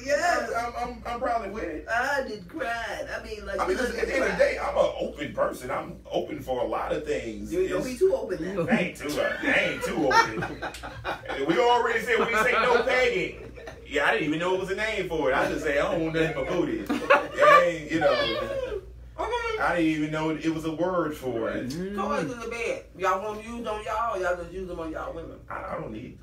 Yeah, I'm probably with it. I didn't cry. I mean, at the end of the day, I'm an open person. I'm open for a lot of things. You don't be too open now. I ain't too open. We already said we say no pegging. Yeah, I didn't even know it was a name for it. I just say I don't want nothing but booty. I didn't even know it was a word for it. Toys in the bed. Y'all want to use on y'all, or y'all just use them on y'all women? I don't need.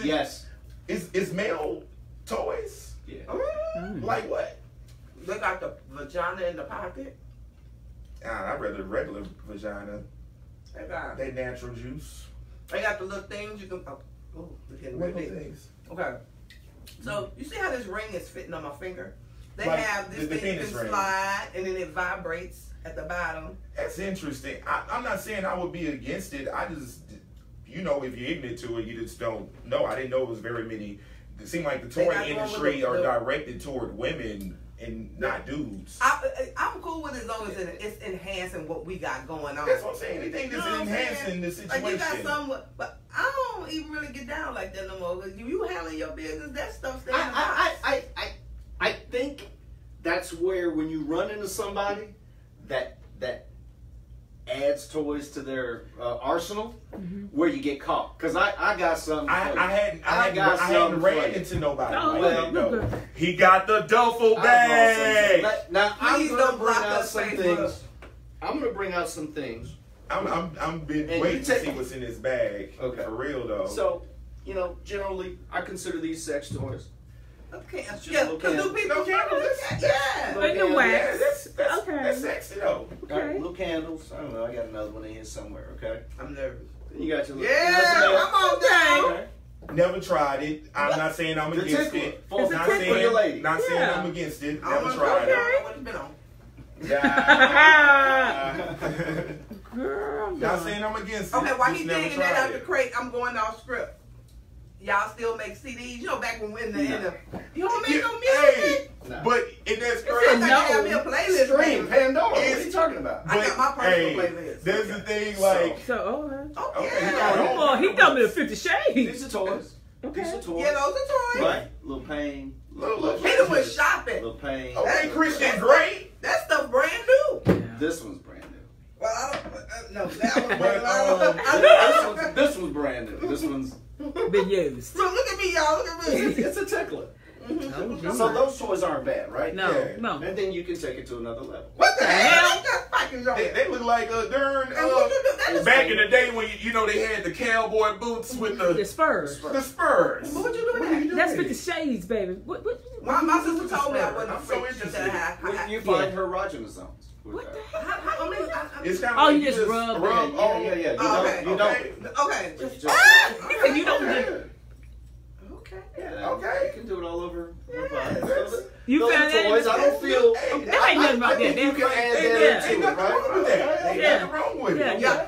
Yes. Is male toys? Yeah. Like what? They got the vagina in the pocket. I'd rather regular vagina. They got they natural juice. They got the little things you can. Oh, what things? Okay. So you see how this ring is fitting on my finger? They like have this thing you can slide, and then it vibrates at the bottom. That's interesting. I'm not saying I would be against it. I just. If you're ignorant to it, you just don't know. I didn't know it was very many. It seemed like the toy industry are directed toward women and not dudes. I'm cool with it as long as it's enhancing what we got going on. That's what I'm saying. Anything that's enhancing the situation. Like you got some, but I don't even really get down like that no more. Cause you handling your business, that stuff stays in the box. I think that's where when you run into somebody that adds toys to their arsenal where you get caught. Because I got some. I hadn't ran into nobody. Oh, like well, that, though. He got the duffel bag. Now I'm Please gonna don't bring block out us, some Facebook. things. I'm gonna bring out some things. I'm been And waiting you to take- see what's in this bag. Okay. For real though. So, you know, generally, I consider these sex toys. Okay. It's just Yeah, little because new candles. people. Yeah. But the Yeah, wax. yeah, that's Okay. that's sexy though. Okay. Little candles. I don't know. I got another one in here somewhere. Okay. I'm nervous. Then you got your little. Yeah, I'm on down. Okay. Never tried it. I'm not saying I'm The against tickler. it. For It's a Not tickler. saying, for your lady. not saying Yeah. I'm against it. I Never want to tried try it. what it's been on. Girl, I'm Not done. saying I'm against it. Okay, while Just he never digging that tried out the it. crate, I'm going off script. Y'all still make CDs? You know, back when in the you don't make Yeah, no hey, music. No. but and that's I crazy. think I have me a playlist. Stream baby. Pandora. What are It's- you talking about? I got my personal hey, playlist. There's the thing, like, So, okay. Oh, Okay, yeah. Oh, he done me the 50 Shades. These are toys. Okay. These are toys. Yeah, those are toys. Right. Little pain. little He done went shopping. Little pain. okay, Christian, great. That stuff brand new. Yeah. This one's brand new. Well, I don't. No, that was But, This one's brand new. This one's. Been used. So look at me, y'all. Look at me. It's a tickler. Oh, So those toys aren't bad, right? no, Yeah. no. And then you can take it to another level. What the hell? hell? That fucking joint. They look like during And what you do? That is back in the day when you know they had the cowboy boots with The the Spurs. Spurs. What you do with that? That's 50 Shades, baby. My sister told me I wasn't I'm so afraid interested. that I You find her erogenous zones. What the I mean, It's kind of Oh, like you just rub rub it. on. Yeah. You Oh, don't. okay. You Okay. don't. okay. You just- He said you don't Okay. Okay. Yeah, Okay. You can do it all over. That's- You Those found are that? toys. I don't feel. That ain't nothing about I think that. you can add Ain't that nothing into it, wrong right? with that. Ain't Yeah. nothing wrong with Yeah, it. Y'all.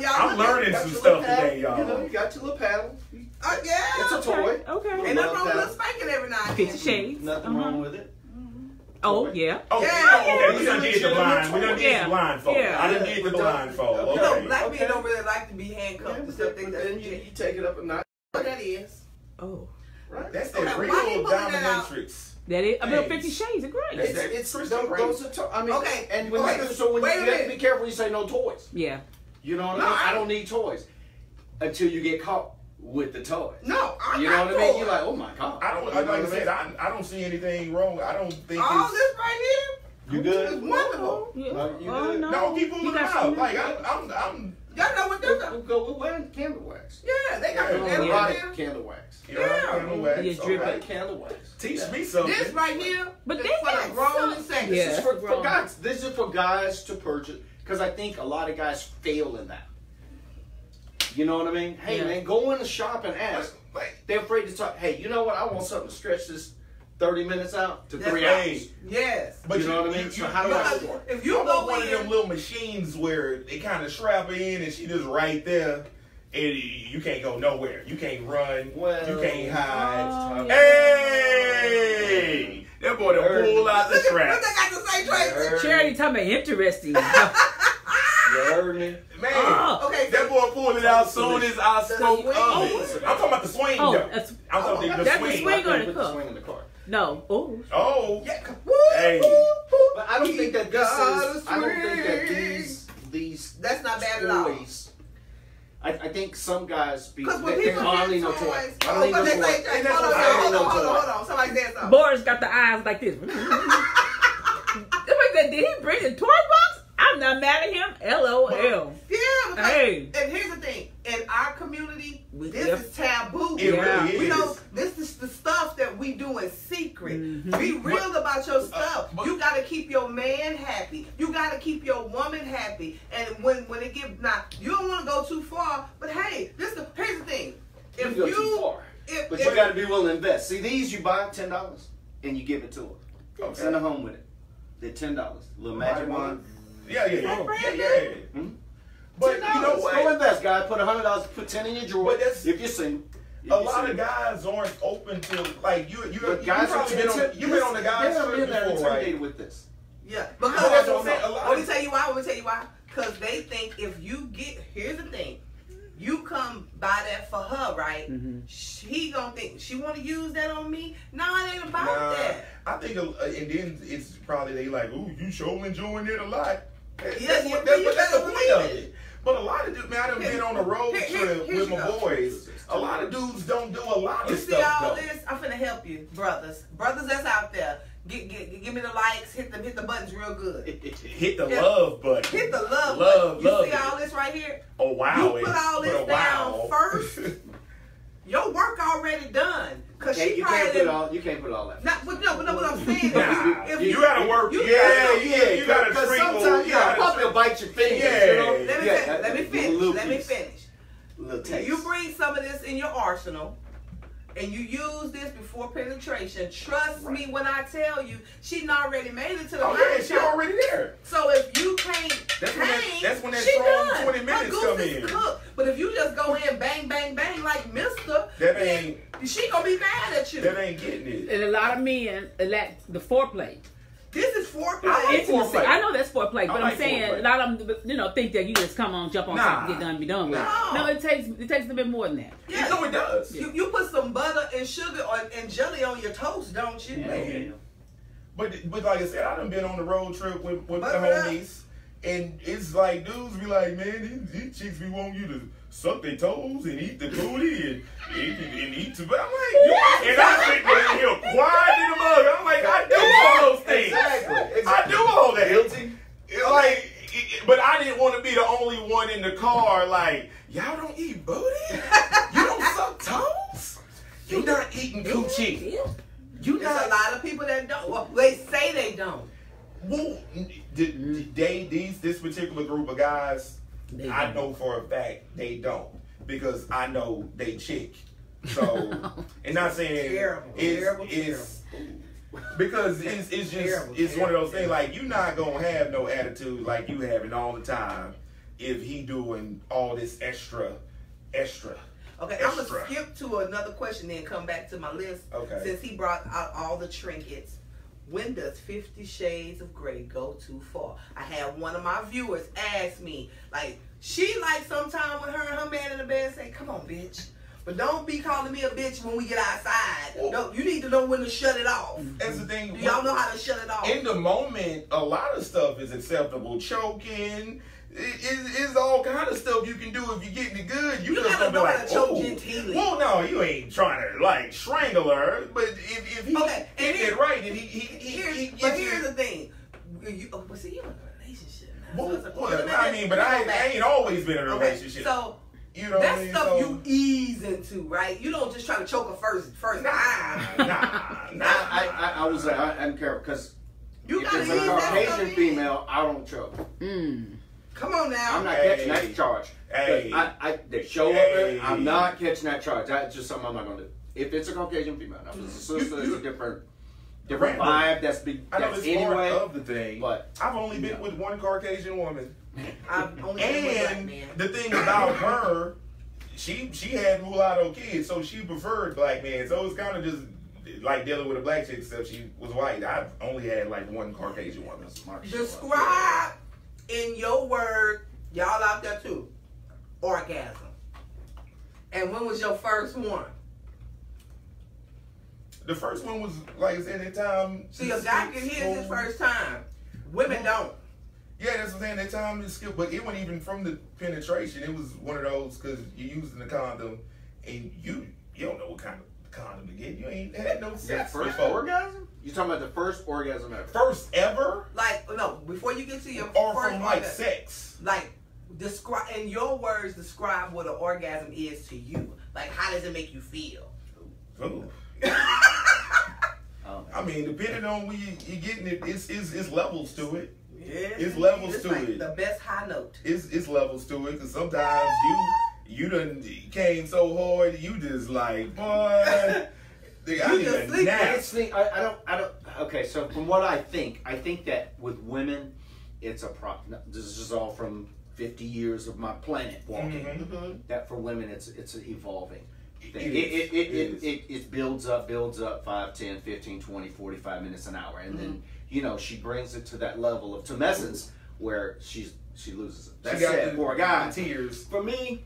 I'm learning Got some your stuff little paddle, today, y'all. You know, you got your little paddle. Yeah. It's a toy. Okay. Ain't nothing wrong with a spanking every now and 50 then. Shades. Nothing wrong with it. Oh, yeah. Okay, Yeah. okay, we done did the blind. We done did Yeah. the blindfold. Yeah. I done did the blindfold. Okay. You know, Okay. black men don't really like to be handcuffed and stuff. But then you take it up a notch. What that is. Oh. Right? That's Okay, that why real he pulling that out? dominatrix. That is. I mean, Hey. 50 Shades are great. That's- It's Christian those are I mean, Okay, and when okay, so when wait a you have to minute. be careful when you say no toys. Yeah. You know what No, I mean? I- I don't need toys until you get caught with the toys. No, I'm You know not what I mean? for You're it. like, oh my god. I don't. You know Like what I mean? said, I don't see anything wrong. I don't think All it's. this right You here is good? wonderful. Yeah. No, you Oh, good? no. No, keep You pulling got them out. something? Like I'm. Y'all know what they're We'll go with wearing candle wax. Yeah, they got Yeah. some Yeah. yeah. Erotic candle wax. You know, candle wax. You drip Okay. it. Candle wax. Teach Yeah. me something. This right here But is they for got the grown some- and sex. Yeah. This is for Wrong. guys. This is for guys to purchase because I think a lot of guys fail in that. You know what I mean? Hey Yeah. man, go in the shop and ask. Like, They're afraid to talk. Hey, you know what? I want something to stretch this 30 minutes out to That's 3 right. hours. Yes. but You know what I mean? So how do I Because score? if you I go want one of them in, little machines where they kind of strap her in and she just right there, and you can't go nowhere. You can't run. Well, you can't hide. Oh, Hey, that boy done pulled out the look strap. what they got to say, Tracy. Charity talking about interesting. You heard me? Man, Oh. Okay, that boy pulled it out soon as I spoke swing. of it. I'm talking about the swing, Oh, though. that's- I'm talking about the that's the swing. swing. I the put the car. swing in the car. No. Oh. Oh, Yeah. Hey. But I don't think that this gotta is. I don't think that swing. these That's not bad at all. toys. I think some guys be. Because when they people hardly get no toys, toys. I oh, don't need but no they toys. say, hey, And that's hold on, what I'm saying, hold on. Somebody said something. Boris got the eyes like this. Somebody said, did he bring the toy box? I'm not mad at him. LOL. Yeah, because, Hey. and here's the thing. In our community, this Yep. is taboo. it Yeah. really is. We know this is the stuff that we do in secret. Mhm. Be real about your stuff. but- You gotta keep your man happy. You gotta keep your woman happy. And when it get now, you don't want to go too far. But hey, here's the thing. You If go you, too far. if, But if, you got to be willing to invest. See, these you buy $10 and you give it to them. Okay. Send her home with it. They're $10. Little magic wand. Yeah. Hmm? But you know Go what? invest, guys. Put $100. Put 10 in your drawer. But that's- if you're single. A lot of guys aren't open to like you. But guys are probably been on. You've been on the guys they're trip before, intimidated right? with this. yeah, But because that's what I'm saying. A lot let me of- tell you why. Because they think if you get, here's the thing. You come buy that for her, right? Mhm. He gonna think she want to use that on me. No, it ain't about Nah, that. I think, and then it's probably they like, ooh, you sure enjoying it a lot. Yes, That's the point of it. But a lot of dudes, man, I done been on a road trip with my boys. A lot of dudes don't do a lot of stuff. You see all this? I'm finna help you, brothers. Brothers that's out there. Give me the likes, hit the buttons real good. Hit the love button. Hit the love button. You see all this right here? Oh wow. You put all this down first. Your work already done. Cause you can't put all that. But what I'm saying is, you gotta work. You gotta sometimes probably bite your fingers. Yeah. Let me finish. Little taste. You bring some of this in your arsenal, and you use this before penetration. Trust me when I tell you, she already made it to the she already there. So if you can't, that's when that strong 20 minutes come in. Cooked. But if you just go in bang, bang, bang like Mister, she gonna be mad at you. That ain't getting it. And a lot of men lack the foreplay. This is foreplay. Intimacy. I know that's foreplay, but I'm saying foreplay. a lot of them, think that you just come on, jump on something, get done, and be done with it. No, it takes a bit more than that. Yeah, no, it does. You put some butter and sugar and jelly on your toast, don't you? Yeah. But like I said, I done been on the road trip with the homies, and it's like dudes be like, man, these chicks be wanting you to suck their toes and eat the booty and eat the. But I'm like, and I sit there here quiet in the mug. I'm like, I do all those things. Exactly. I do all that. Guilty. Like, but I didn't want to be the only one in the car. Like, y'all don't eat booty. You don't suck toes. You not eating coochie. There's a lot of people that don't. Well, they say they don't. Well, this particular group of guys, I know for a fact they don't, because I know they chick. So, and not saying terrible. Because it's just it's one of those things, like, you're not gonna have no attitude like you having all the time if he doing all this extra. Okay, I'm gonna skip to another question, then come back to my list. Okay. Since he brought out all the trinkets, when does 50 Shades of Grey go too far? I had one of my viewers ask me, like, she like sometime when her and her man in the bed say, "Come on, bitch." But don't be calling me a bitch when we get outside. No, you need to know when to shut it off. That's the thing. Do y'all know how to shut it off? In the moment, a lot of stuff is acceptable. Choking, it's all kind of stuff you can do if you're getting it good. You just gonna be like, choke genteelly. Well, no, you ain't trying to like strangle her. But if he get it right, and here's the thing. But see, you're in a relationship now. I mean, but I ain't always been in a relationship. So. You know that's stuff you ease into, right? You don't just try to choke her first time. I was like, I'm careful, because if it's a Caucasian female, I don't choke. Come on now. I'm not catching that charge. They show up there, I'm not catching that charge. That's just something I'm not going to do. If it's a Caucasian female, now, if it's a sister, it's a different vibe. That's anyway of the thing. But I've only been with one Caucasian woman. I've only been with black men. The thing about her, she had mulatto kids, so she preferred black men. So it's kind of just like dealing with a black chick, except she was white. I've only had like one Caucasian woman. Describe in your word, y'all out there too, orgasm. And when was your first one? The first one was, like I said, that time. See, a guy can hit his first time. Women don't. Yeah, that's what I'm saying. That time is skipped, but it wasn't even from the penetration. It was one of those, because you're using the condom, and you don't know what kind of condom to get. You ain't had no sex first before. orgasm? You talking about the first orgasm ever? First ever? Like, no, before you get to your or first from like orgasm, sex. Like, describe in your words. Describe what an orgasm is to you. Like, how does it make you feel? Ooh. I mean, depending on when you're getting it, it's levels to it. Yes, it's levels to like it. The best high note. It's levels to it, because sometimes you done came so hard, you just like, boy, I need a nap. I don't. Okay, so from what I think that with women, it's a problem. This is all from 50 years of my planet walking. Mm-hmm. That for women, it's an evolving thing. It builds up 5, 10, 15, 20, 45 minutes an hour, and then she brings it to that level of tumescence where she loses it. That's it for a guy. Tears. For me,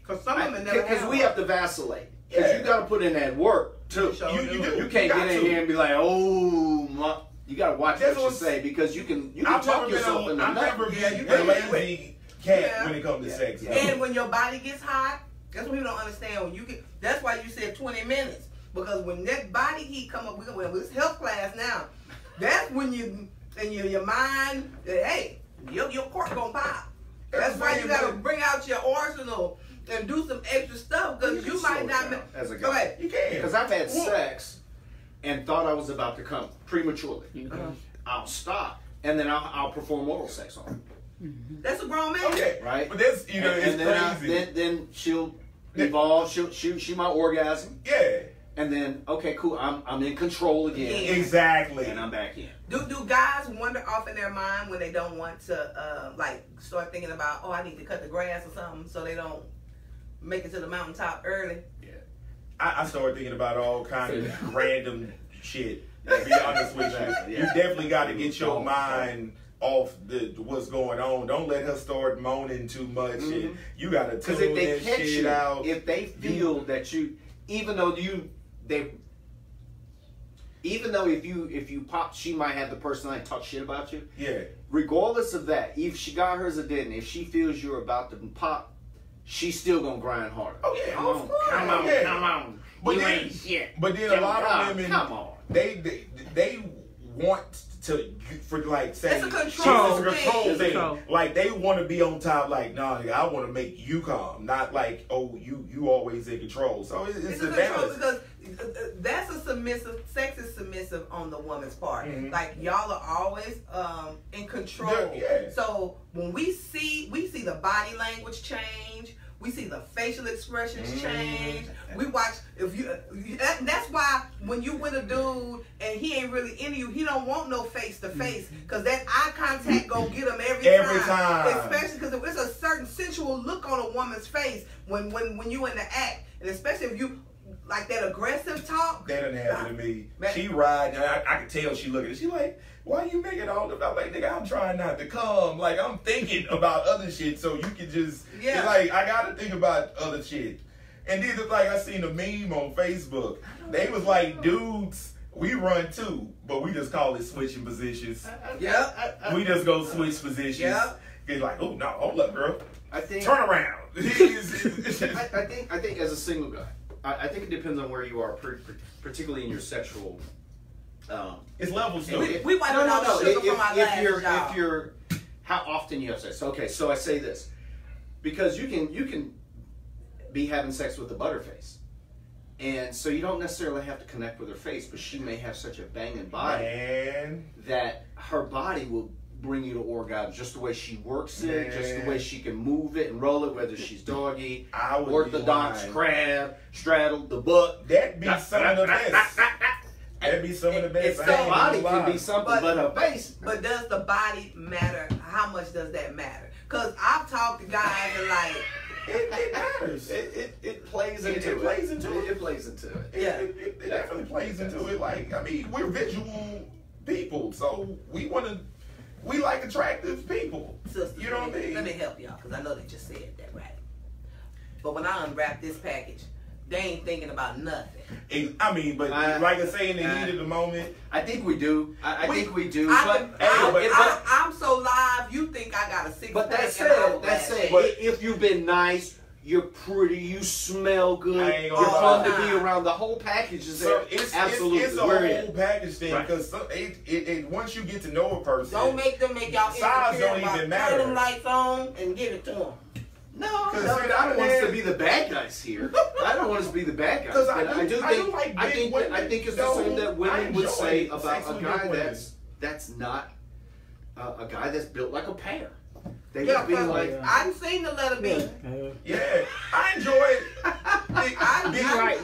because some women never because we have to vacillate. Because you got to put in that work too. You do. You can't get in here and be like, oh my. You gotta watch what you say because you can talk yourself in the nut. I've never been a lazy cat when it comes to sex. And when your body gets hot, that's what people don't understand. When you get, that's why you said 20 minutes. Because when that body heat come up, it's health class now. That's when you and your mind, hey, your cork gonna pop. That's why you gotta bring out your arsenal and do some extra stuff because you might not. As a guy, go ahead. You can. Because I've had sex and thought I was about to come prematurely. I'll stop and then I'll perform oral sex on her. That's a grown man. Okay, right? But that's it's crazy. Then she'll evolve. She might orgasm. Yeah. And then okay, cool. I'm in control again. Exactly. And I'm back in. Do guys wander off in their mind when they don't want to like start thinking about I need to cut the grass or something so they don't make it to the mountaintop early? Yeah. I started thinking about all kind of random shit. To be honest with you, you definitely got to get your mind off what's going on. Don't let her start moaning too much. And you got to tune that shit out. If they feel that you, even though if you pop, she might have the personality to talk shit about you. Yeah. Regardless of that, if she got hers or didn't, if she feels you're about to pop, she's still gonna grind harder. Oh yeah. Come on. Come on. But you then, ain't shit. But then a lot of women, come on. They want to, for like saying it's a control thing. Like they want to be on top. Like nah, I want to make you calm. Not like you always in control. So it's a balance. Because that's a submissive. Sex is submissive on the woman's part. Like y'all are always in control. Yeah. So when we see the body language change. We see the facial expressions change. We watch that's why when you with a dude and he ain't really into you, he don't want no face to face because that eye contact gonna get him every time. Especially because there's a certain sensual look on a woman's face when you in the act, and especially if you like that aggressive talk. That didn't happen to me. She ride, and I could tell she looking. She like, why you making all the? I'm like, nigga, I'm trying not to come. Like I'm thinking about other shit, so you can just. Yeah. It's like I gotta think about other shit. And then it's like I seen a meme on Facebook. They was like, dudes, we run too, but we just call it switching positions. We just go switch positions. Yeah. Get like, oh no, hold up, girl. Turn around. I think as a single guy. I think it depends on where you are, particularly in your sexual. It's levels. We went on sugar from our last job. If you're, how often you have sex? Okay, so I say this because you can be having sex with a butterface, and so you don't necessarily have to connect with her face, but she may have such a banging body that her body will bring you to orgasm, just the way she works it, just the way she can move it and roll it, whether she's doggy, orthodox, crab, straddle the butt. That'd be some of the best. That'd be some of the best. The body can be something, but her face. But does the body matter? How much does that matter? Because I've talked to guys and like, it matters. It plays into it. It plays into it. It plays into it. Yeah. It definitely plays into it. Like, I mean, we're visual people, so we like attractive people. Sisters, you know what I mean? Let me help y'all, because I know they just said that right. But when I unwrap this package, they ain't thinking about nothing. I mean, but like I say, in the heat of the moment, I think we do. I think we do. I'm so live. You think I got a 6-pack? But that's it. If you've been nice, you're pretty, you smell good, you're fun to be around. The whole package is there. Absolutely, it's a whole package thing because once you get to know a person, don't make them make y'all size don't even matter. Turn them lights on and give it to them. No, I don't want us to be the bad guys here. I don't want us to be the bad guys. I think it's the same that women would say about a guy that's not a guy that's built like a pear. They would be like, I've seen the letter B. Yeah, I enjoy it.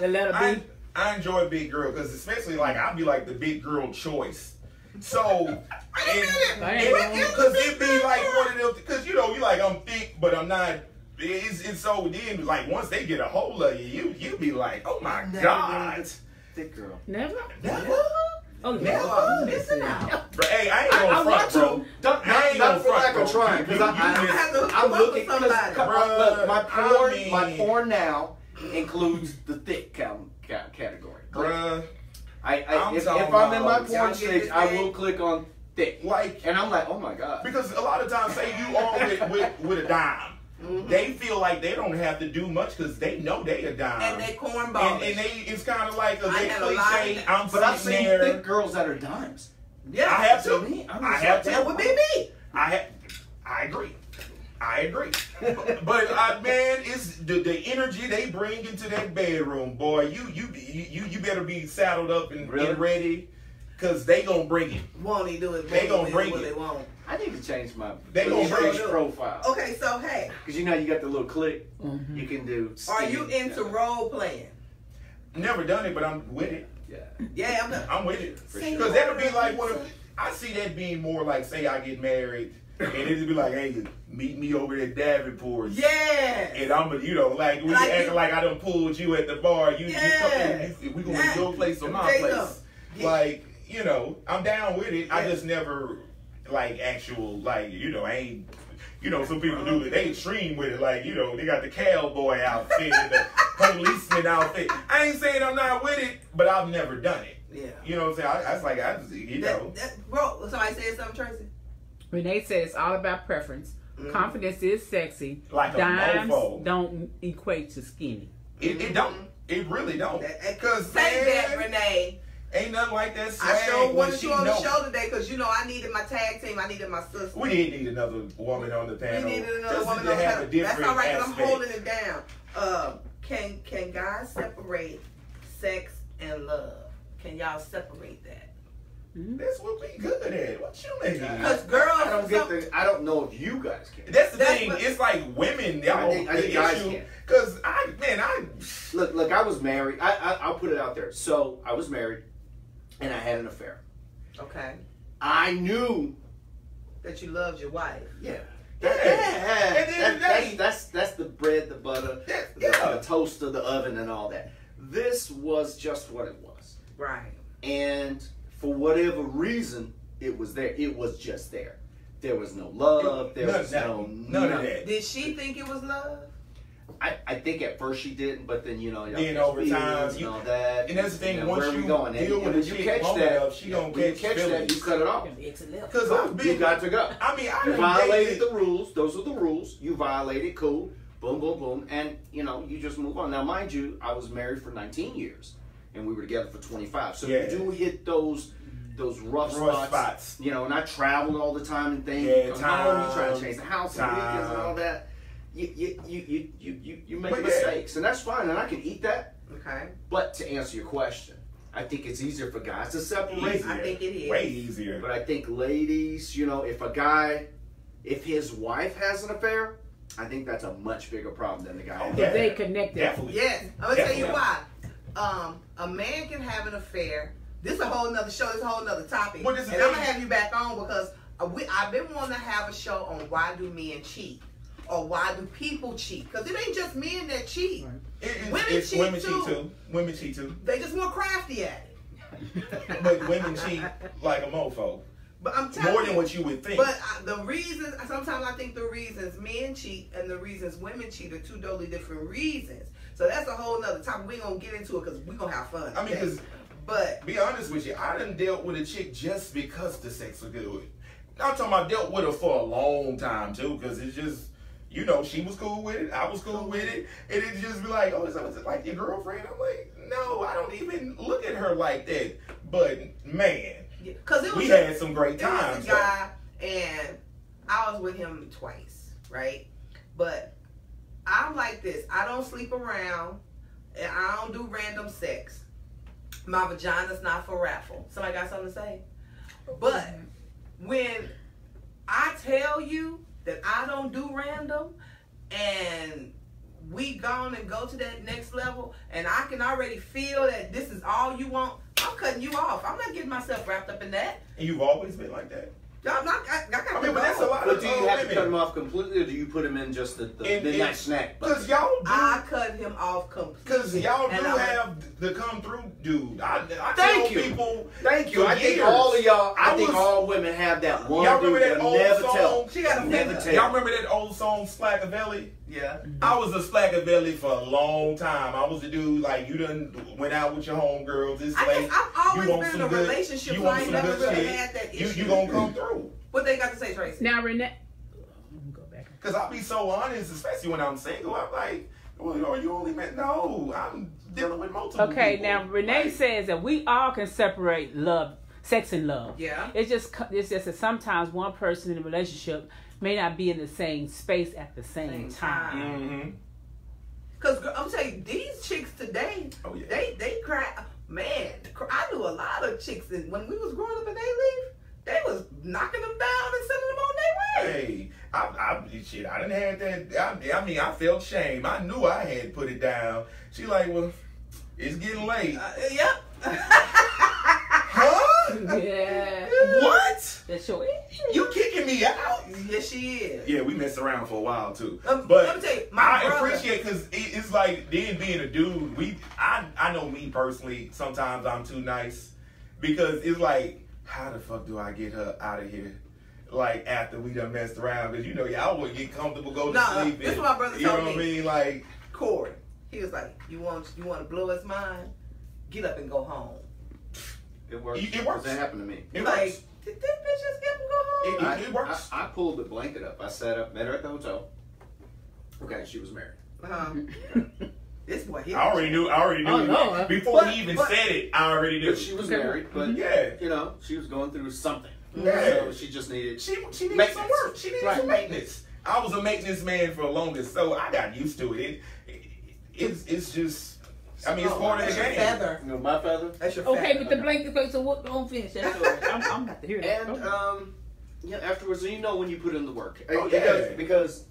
The letter B. I enjoy big girl because especially like I'll be like the big girl choice. So, because it be like one of them, because you like I'm thick, but I'm not. It's so then like once they get a hold of you be like, oh my God, thick girl. Never. Oh, never. Listen now. Hey, I ain't gonna front, bro. I ain't gonna front, bro. Trying because I'm looking. My porn now includes the thick category. Bruh. If I'm in my porn stage, I will click on thick. Like, and I'm like, oh my God. Because a lot of times, say you are with a dime. Mm-hmm. They feel like they don't have to do much because they know they a dime. And they cornballs. And it's kind of like a cliche. I've seen thick girls that are dimes. Yeah, I have to. That would be me. I agree. But man, it's the energy they bring into that bedroom, boy. You better be saddled up and ready, cause they gonna bring it. Won't he do it? They gonna bring it. They won't. I need to change my profile. Okay, so hey. Because you know you got the little click. Mm-hmm. You can do. Are you into role playing? Never done it, but I'm with it. Yeah, I'm with it. Because that would be like one of. I see that being more like, say I get married, and it'd be like, hey, meet me over at Davenport. Yeah. And I'm, like, we acting like I done pulled you at the bar. You we going to your place or my place. Like, I'm down with it. I just never, like, actual, like, I ain't, some people do it. They extreme with it. Like, they got the cowboy outfit and the policeman outfit. I ain't saying I'm not with it, but I've never done it. Yeah. You know what I'm saying? Bro, somebody said something, Tracy? Renee said it's all about preference. Mm-hmm. Confidence is sexy. Like dimes a mofo. Don't equate to skinny. It don't. It really don't. Say that, Renee. Ain't nothing like that swag. I sure wanted you on the show today because, I needed my tag team. I needed my sister. We did need another woman on the panel. We needed another woman on the panel. That's all right, I'm holding it down. Can guys separate sex and love? Can y'all separate that? That's what we good at. What you mean? Because girls, I don't know if you guys can. That's the thing. It's like women. I think guys can. Because look. I was married. I'll put it out there. So I was married, and I had an affair. Okay. I knew that you loved your wife. Yeah. Yeah. That's the bread, the butter, the toaster, the oven, and all that. This was just what it was. Right. And for whatever reason, it was there. It was just there. There was no love. There was none of that. Did she think it was love? I think at first she didn't, but then then over time, and all that. And that's the thing. Once you deal with a chick long enough, she gonna catch that. You cut it off. Because you got to go. I mean, you violated the rules. Those are the rules. You violated. Cool. Boom, boom, boom, and you just move on. Now, mind you, I was married for 19 years, and we were together for 25. So you do hit those rough spots. And I traveled all the time and things. Yeah, you try to change the house and weekends and all that. You make mistakes, and that's fine, and I can eat that. Okay. But to answer your question, I think it's easier for guys to separate. I think it is way easier. But I think ladies, if his wife has an affair, I think that's a much bigger problem than the guy. If they connected. Definitely. Yes. I'm gonna tell you why. A man can have an affair. This is a whole nother show. This is a whole nother topic. And I'm gonna have you back on because I've been wanting to have a show on why do men cheat. Or why do people cheat? Because it ain't just men that cheat. Right. Women cheat too. Women cheat too. They just more crafty at it. But women cheat like a mofo. But I'm telling more than what you would think. But the reasons, sometimes I think the reasons men cheat and the reasons women cheat are two totally different reasons. So that's a whole nother topic. We ain't gonna get into it because we gonna have fun. I mean, because but be honest with you, I done dealt with a chick just because the sex was good. I'm talking about dealt with her for a long time too, because it's just. She was cool with it. I was cool with it. And it just be like, is it like your girlfriend? I'm like, no, I don't even look at her like that. But, man, we had some great times. There was a guy, and I was with him twice, right? But I'm like this. I don't sleep around, and I don't do random sex. My vagina's not for raffle. Somebody got something to say? But when I tell you that I don't do random and we gone and go to that next level and I can already feel that this is all you want, I'm cutting you off. I'm not getting myself wrapped up in that. And you've always been like that? I mean, but that's a lot But of do you have to women. cut him off completely, or do you put him in just the midnight snack? Because y'all do. I cut him off completely. Because y'all do And have the come through dude. I Thank tell you. people. Thank you. for I think years. all of y'all. I think was- all women have that one. Y'all remember dude that they'll old never song? tell. She got a Never finger. tell. Y'all remember that old song Slackavelli? Yeah. I was a Slackavelli for a long time. I was the dude like you done went out with your homegirls. It's I late. guess I've You always want been in some a good- relationship, you so want I ain't some never good really shit. had that issue. You gonna come through. What they got to say, Tracy? Now, Renee. Go back. Cause I'll be so honest, especially when I'm single. I'm like, well, you only met no. I'm dealing with multiple. Okay, people. now Renee Like, says that we all can separate love, sex and love. Yeah. It's just that sometimes one person in a relationship may not be in the same space at the same time. Mm-hmm. Because I'm telling you, these chicks today, Oh, yeah. they cry. Man, I knew a lot of chicks that when we was growing up and they leave, they was knocking them down and sending them on their way. Hey, I didn't have that. I mean, I felt shame. I knew I had put it down. She like, well, it's getting late. Yep. Huh? Yeah. What? That's your issue. You kicking me out? Yes, she is. Yeah, we messed around for a while too. Let But me tell you, my I brother- appreciate because it's like then being a dude. I know me personally. Sometimes I'm too nice because it's like, how the fuck do I get her out of here? Like after we done messed around, because y'all would get comfortable, go to Nah, sleep. this and- what my brother You know told what I me. mean? Like, Corey, he was like, you want to blow his mind? Get up and go home. It works. It works. That happened to me. it Like, works. did this bitch just get up and go home? It works. I pulled the blanket up. I sat up, met her at the hotel. Okay, she was married. This boy, he I already knew. Oh, no. Before he even said it, I already knew. But she was married, but Yeah. you know, she was going through something. Yeah. So she just needed. She needed some Maintenance. work. She needed some maintenance. I was a maintenance man for the longest, so I got used to it. It's just. I mean, it's part of the That's your game. feather. You know, my feather. That's your Okay, feather. but the blanket face, so what? Don't finish that story. I'm about to hear that. And yeah, afterwards, you know when you put in the work. Oh, yeah. Because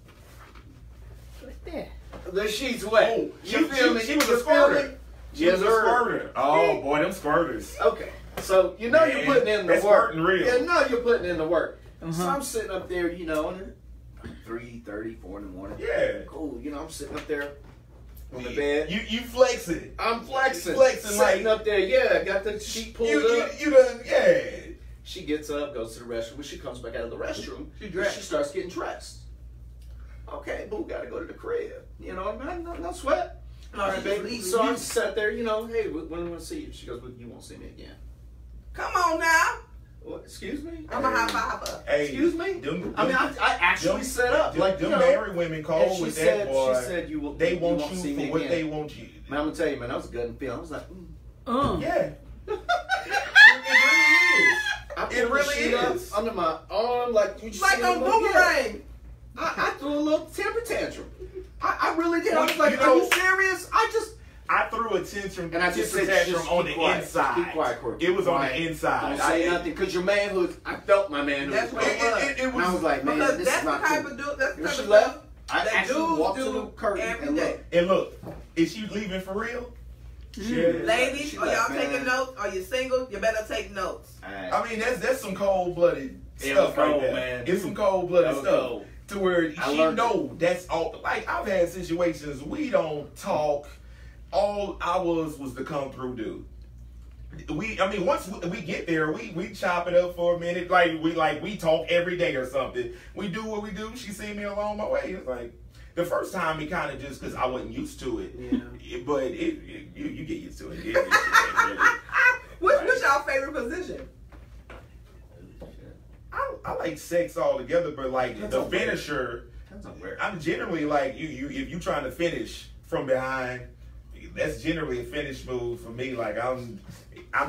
What's that? the sheet's wet. Oh, You feel me? she was You a feel squirter. me? She Yes, was a sir. squirter. Oh boy, them squirters. Okay, so you know Man, you're putting in the that's work. squirting real. Yeah, no, you're putting in the work. So Uh-huh. I'm sitting up there, you know, and 3:30, 4 in the morning. Yeah. Cool, you know, I'm sitting up there on the bed. You flex it. I'm flexing. Flexing sitting like- up there. Yeah, got the sheet pulled up. You done, yeah. She gets up, goes to the restroom. When she comes back out of the restroom, She dressed. she starts getting dressed. Okay, boo, gotta go to the crib. You know, no sweat. All right, Baby. leave So you. I sat there, you know, hey, when am I gonna see you? She goes, well, you won't see me again. Come on now. What? Excuse me? I'm a high fiver. Hey, Excuse me? them- I mean, I actually set up. Them, Like, them you know, married women and cold she with said, that boy. she said, you will, They you want won't see you me for what again. they want you. Man, I'm gonna tell you, man, that was a gut feeling. I was like, Yeah. I It pulled the really sheet up is. under my arm, like you Like see a me, like, boomerang. I threw a little temper tantrum. I really did. I was like, You are know- you serious? I threw a tantrum, And I just said, tantrum just on keep the quiet. inside. Keep quiet, Corey. It was on Quiet. the inside. Don't say nothing, because your manhood, I felt my manhood. That's what it It And I was like, man, Because this that's is the not type cool. of dude. That's the When type she of left, stuff I that actually dudes walked to do the curtain every and day. looked. And look, is she leaving for real? Yeah. Ladies, She are y'all left, man. taking notes? Are you single? You better take notes. I mean, that's some cold blooded It stuff was right cold, there. man. It's some cold blooded That was stuff. cold. To where I she learned know that's all. Like I've had situations we don't talk. All I was the come through dude. Once we get there, we chop it up for a minute. We talk every day or something. We do what we do. She see me along my way. It's like the first time, it kind of just because I wasn't used to it. Yeah. But you get used to it. What's y'all favorite position? I like sex altogether, but like That's the okay. finisher. That's not weird. I'm generally like you if you trying to finish from behind, that's generally a finish move for me. Like I'm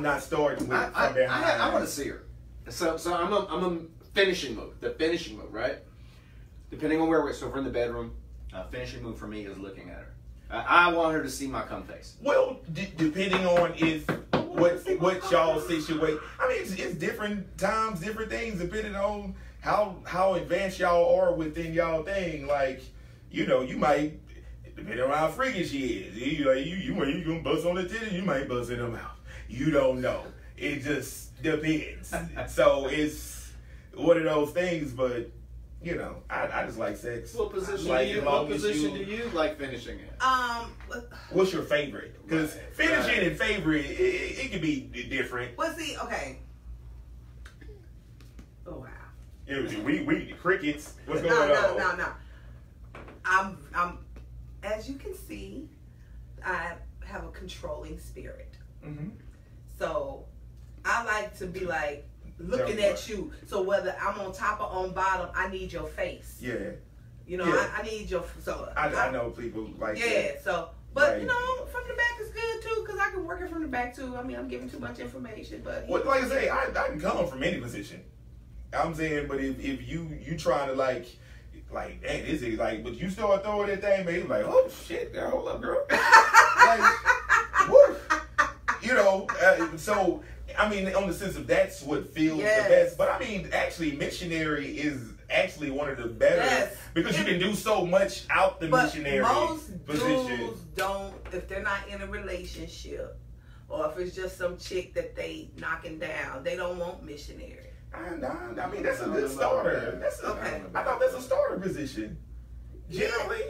not starting with from behind. I want to see her. So I'm a finishing move. The finishing move, right? Depending on where we're. So if we're in the bedroom, finishing move for me is looking at her. I want her to see my cum face. Well, depending on what y'all situation. I mean, it's different times, different things, depending on how advanced y'all are within y'all thing. Like, you might, depending on how freaky she is, you gonna bust on the titty, you might bust in her mouth. You don't know. It just depends. So one of those things, but you know, I just like sex. What position do you like finishing in? What's your favorite? Because finishing and favorite, it can be different. Well, see, okay. Oh wow. We crickets. What's going on? No. I'm as you can see, I have a controlling spirit. Mm-hmm. So I like to be like looking at you. So whether I'm on top or on bottom, I need your face. Yeah. You know, I need your. So I know people like that. Yeah. So, but you know, from the back is good too, because I can work it from the back too. I mean, I'm giving too much information, but like I say, I can come from any position. I'm saying, but if you trying to like, hey, this is like, but you start throwing that thing, man, like, oh shit, girl, hold up, girl. Like, woo. You know, so I mean, on the sense of that's what feels the best. But I mean, actually, missionary is actually one of the better because you can do so much out the missionary most position. Dudes don't, if they're not in a relationship, or if it's just some chick that they knocking down, they don't want missionary. I mean, that's a good starter. Okay. I thought that's a starter position. Generally.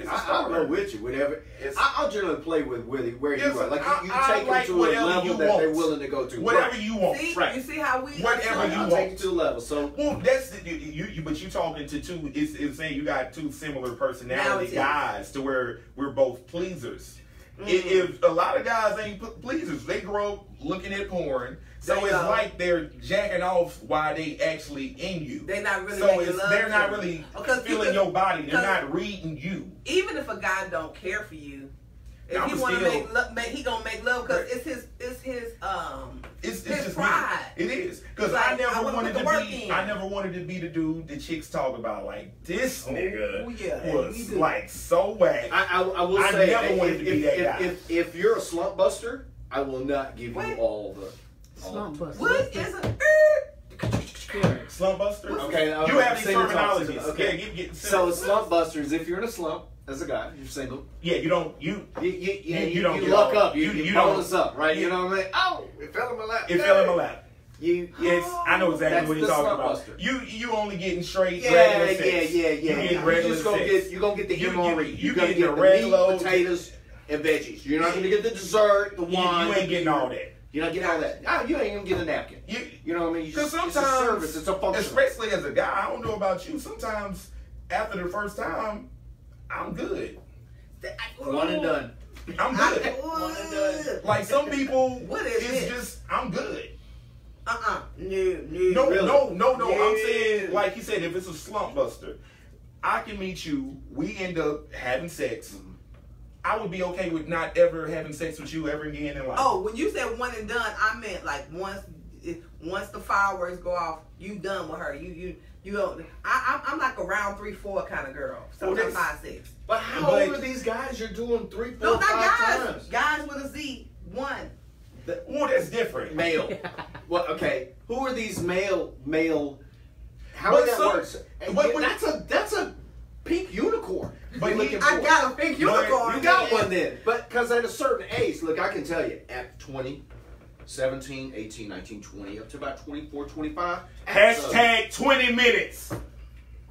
I'll go with you, whatever. I'll generally play with where you are. Like you take them to a level that they're willing to go to. Whatever you want. See? Right. You see how we whatever you want. Take it to a level. So that's you. But you talking to two. It's saying you got two similar personality guys to where we're both pleasers. If a lot of guys ain't pleasers, they grow up looking at porn. So it's like they're jacking off while they actually in you. They're not really they're not really feeling your body. They're not reading you. Even if a guy don't care for you, if he want to make love, he gonna make love because it's his just pride. Me. It is because I never wanted to be the dude the chicks talk about. Like this nigga was like so whack. I will say never wanted to be that guy. If you're a slump buster, I will not give you all the. Slump buster. What is a slump buster? Okay, you have these terminologies. Okay, so slump buster is if you're in a slump as a guy, you're single. Yeah, you don't luck up. You bonus up, right? You know what I mean? Oh, it fell in my lap. It fell in my lap. I know exactly that's what you're talking about. Buster. You only getting straight regular sex. Yeah. You getting regular sex. You're gonna get the MRE. You gonna getting get the meat, potatoes, and veggies. You're not gonna get the dessert, the wine. You ain't getting all that. You're not getting all that. No, you ain't gonna get a napkin. You know what I mean? Because sometimes, it's a service, it's a function. Especially as a guy, I don't know about you. Sometimes after the first time, I'm good. One and done. I'm good. One and done. Like some people, it's just I'm good. No. I'm saying, like he said, if it's a slump buster, I can meet you. We end up having sex. I would be okay with not ever having sex with you ever again in life. Oh, when you said one and done, I meant like once the fireworks go off, you done with her. You don't. I'm like a round 3-4 kind of girl. Sometimes 5-6. But how old are these guys? You're doing 3, 4, no, not 5 guys. times. Guys with a Z. One. That's different. Male. Well, okay. Who are these male? How does that work? That's a pink unicorn. But I got a pink unicorn. You got one then. But because at a certain age, look, I can tell you, at 20, 17, 18, 19, 20, up to about 24, 25. Hashtag 20 minutes.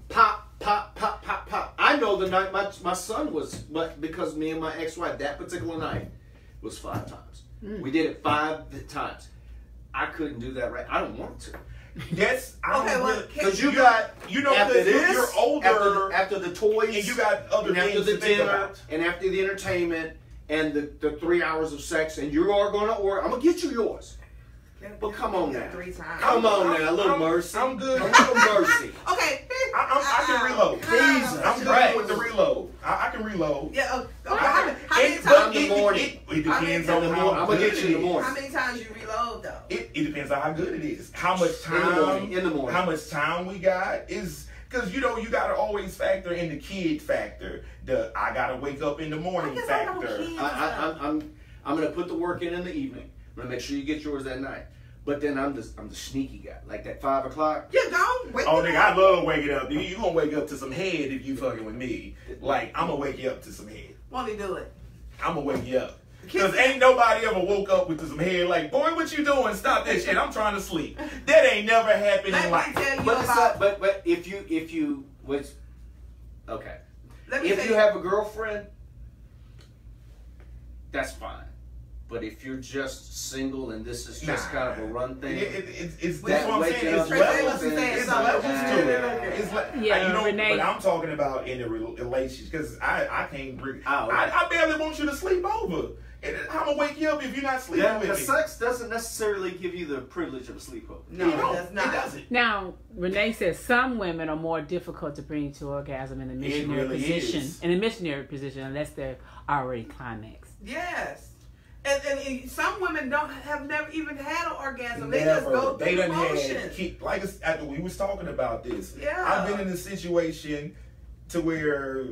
Pop. I know the night my son was, but because me and my ex-wife, that particular night was 5 times. We did it 5 times. I couldn't do that right. I don't want to. Yes, because you got after this, you're older after the toys, and you got other things after the to think dinner, about. and after the entertainment, and the 3 hours of sex, and you are going to order. I'm gonna get you yours. But come on now. 3 times. Come on now, a little mercy. I'm good. A little mercy. Okay. I can reload. Jesus, I'm good with the reload. I can reload. Yeah. How many times? In the morning. It depends on how I'm gonna get you in the morning. How many times you reload though? It depends on how good it is. How much time in the morning. How much time we got is because you gotta always factor in the kid factor. The I gotta wake up in the morning factor. I'm gonna put the work in the evening. I'm gonna make sure you get yours that night. But then I'm the sneaky guy. Like that 5 o'clock. You gone? Oh, nigga, I love waking up. You gonna wake up to some head if you fucking with me. Like, I'm gonna wake you up to some head. Won't he do it? I'm gonna wake you up. Because ain't nobody ever woke up with some head like, boy, what you doing? Stop that shit. I'm trying to sleep. That ain't never happened in life. But if you was okay. If you have a girlfriend, that's fine. But if you're just single and this is just kind of a run thing, it's that's what I'm saying. It's levels to it. It's like, Renee. But I'm talking about in a relationship because I can't bring. I barely want you to sleep over. And I'm gonna wake you up if you're not sleeping with me. Sex doesn't necessarily give you the privilege of a sleepover. No, it does not. It doesn't. Now, Renee says some women are more difficult to bring to orgasm in the missionary position. In the missionary position, unless they're already climaxed. Yes. And some women have never even had an orgasm. They just go through the motions. Like we was talking about this. Yeah. I've been in a situation to where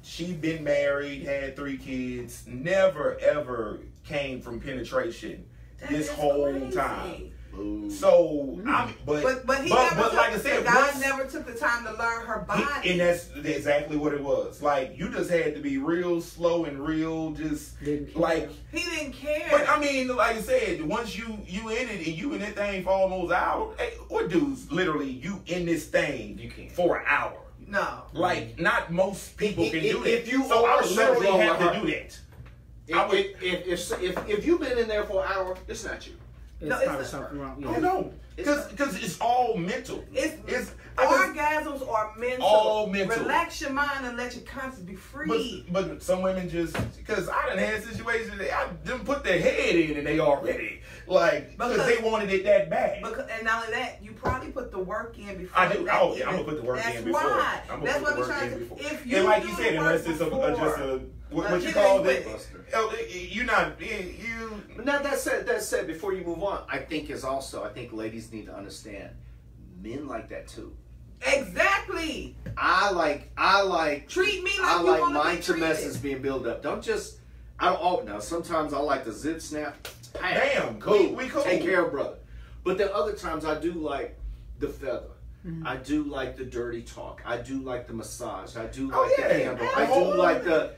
she been married, had 3 kids, never ever came from penetration this whole time. So but like I said, God never took the time to learn her body, and that's exactly what it was. Like you just had to be real slow and real, just like he didn't care. But I mean, like I said, once you in it and you in that thing for almost an hour, what dudes literally you in this thing for an hour? No, like not most people can do that. If you so I would literally have to do that. If you've been in there for an hour, it's not you. It's something wrong. Yeah. Oh no, because it's all mental. Orgasms are mental. All mental. Relax your mind and let your conscience be free. But some women just because I done had situations them put their head in and they already because they wanted it that bad. And not only that, you probably put the work in before. I do. I'm gonna put the work in before. That's what we're trying to do. If you and like you said, unless it's just a what you call it. You're not you. Now that said, before you move on, I think ladies need to understand, men like that too. Exactly. I like treat me like I you like want my to be messages being built up. Now sometimes I like the zip snap. Bam, cool. We cool. Take care of brother. But then other times I do like the feather. Mm-hmm. I do like the dirty talk. I do like the massage. I do like the candle. I do like the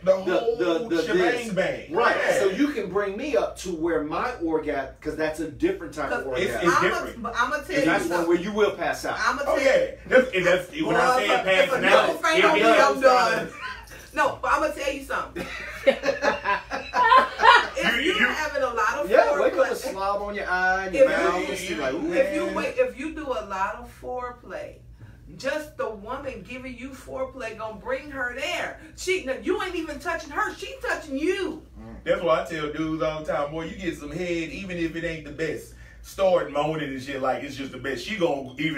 shebang bang. Right. Yeah. So you can bring me up to where my orgasm, because that's a different type of orgasm. It's different. I'm gonna tell you that's one where you will pass out. I'm gonna tell you. That's when I say passing out. I'm done. No, but I'm gonna tell you something. If you're having a lot of foreplay, wake up a slob on your eye and your mouth. If you do a lot of foreplay, just the woman giving you foreplay gonna bring her there. You ain't even touching her; she touching you. That's why I tell dudes all the time, boy, you get some head, even if it ain't the best. Start moaning and shit like it's just the best. She gonna go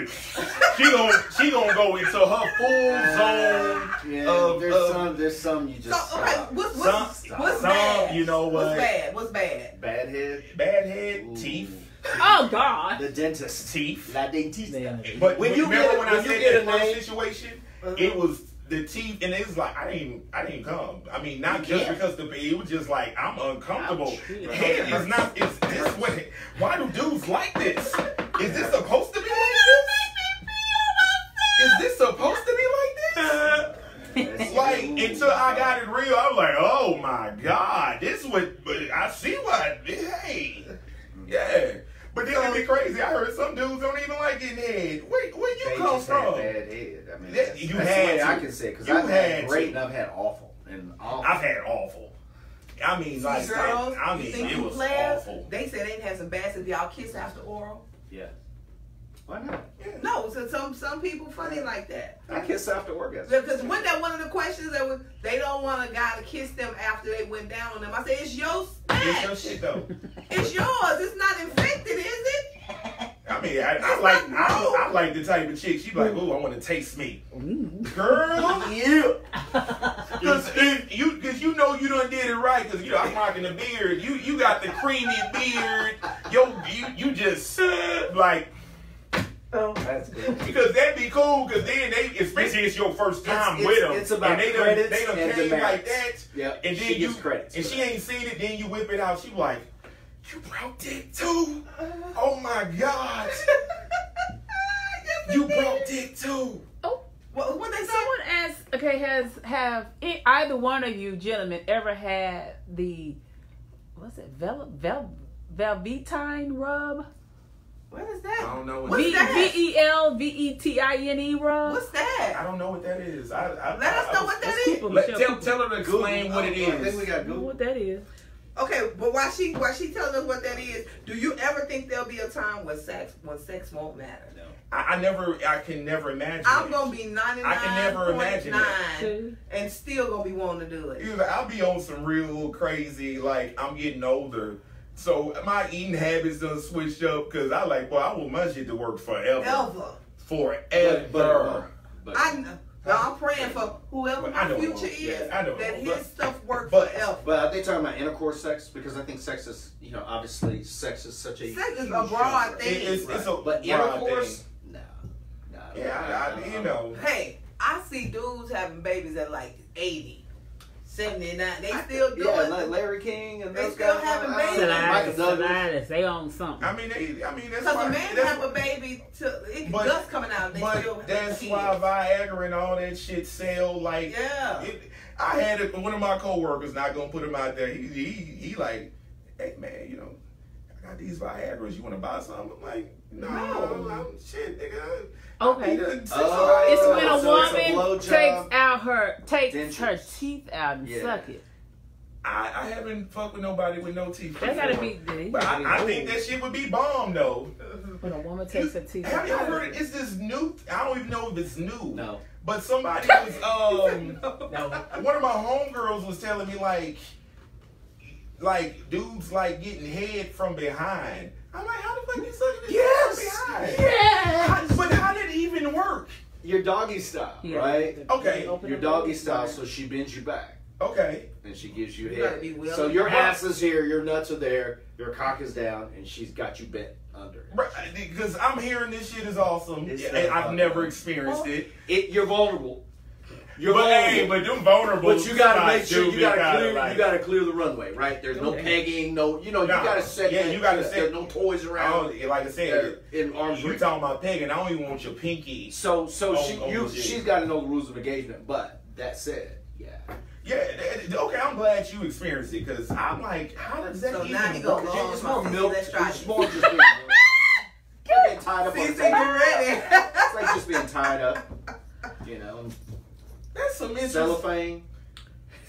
into her full zone. There's some you just. So, okay, what's bad? You know what? What's bad? Bad head. Bad head. Ooh. Teeth. Oh God. The dentist. Teeth. La dentiste. But when I said that name, situation, it was the teeth, and it was like I didn't come. I mean, not just because it was just like I'm uncomfortable. Head is not. It's this way. Why do dudes like this? Is this supposed to be like this? Is this supposed to be like this? Like until I got it real, I was like, oh my God, this would. But I see what. Hey, yeah. But then it'd be crazy. I heard some dudes don't even like getting head. Where you come from? Bad head. I mean, you had. I can say because I've had great and I've had awful and awful. I've had awful. I mean, like, girls, it was awful. They said they'd have some bad stuff. Y'all kiss after oral? Yeah. Why not? Yeah. No, so some people funny like that. I kiss after orgasm. Because wasn't that one of the questions that was they don't want a guy to kiss them after they went down on them? I said, it's your snatch. It's your shit though. It's yours. It's not infected, is it? I mean, I like the type of chick. She be like, ooh, I want to taste me. Girl, yeah. Because you know you done did it right. Because I'm rocking the beard. You got the creamy beard. You just like. Oh, that's good. Because that'd be cool. Because then especially it's your first time with them, it's about and they done came like that. Yeah. And then she gets credits. And she ain't seen it. Then you whip it out. She like, you brought dick too. Oh my God. You brought dick too. Oh. What they say? Someone asked, okay, have either one of you gentlemen ever had the what's it? Velveetine rub. What is that? I don't know what VELVETINE rub. What's that? I don't know what that is. Let us know what that is. Tell her to explain what it is. I think we got Google. What that is. Okay, but while she telling us what that is, do you ever think there'll be a time when sex won't matter? No. I can never imagine. I'm gonna be 99.9 and still gonna be wanting to do it. I'll be on some real crazy, like I'm getting older. So my eating habits done switched up because I want my shit to work forever. Forever. I'm praying for whoever my future is that his stuff works forever. But are they talking about intercourse sex? Because I think sex is, obviously sex is such a sex is a broad thing. It's a but intercourse, thing. No. Yeah, Hey, I see dudes having babies at like 80. 79, they still doing it. Like Larry King and those still guys. having babies. Michael Douglas. They own something. I mean, that's because why. a man have a baby, dust coming out. They still that's why Viagra and all that shit sell. Like, I had it. One of my coworkers, not gonna put him out there. He like, hey man, I got these Viagra's. You want to buy some? I'm like, no. Shit, nigga. Okay. It's when a woman takes her teeth out and suck it. I haven't fucked with nobody with no teeth. That gotta be. But I think that shit would be bomb though. When a woman takes her teeth out. Have y'all heard? It's this new. I don't even know if it's new. No. But somebody was No. One of my homegirls was telling me like dudes like getting head from behind. I'm like, how the fuck you sucking this from behind? Yes. But how did it even work? Your doggy style, right? Okay. Your doggy style, so she bends you back. Okay. And she gives you gotta head. be willing. So your ass is here, your nuts are there, your cock is down, and she's got you bent under. Because I'm hearing this shit is awesome. It's And I've never experienced it. You're vulnerable. You're But vulnerable. hey, but them vulnerable. But you gotta make sure you gotta like, clear the runway, right? There's no pegging, you gotta set. Yeah, you gotta set. There's no toys around. Like I said, in arm's you reach. talking about pegging? I don't even want your pinky. So she's got to know the rules of engagement. But that said, okay, I'm glad you experienced it because I'm like, how does that even work? It's more milk. It's more just being tied up. See, you're ready. It's like just being tied up, That's some interesting. cellophane.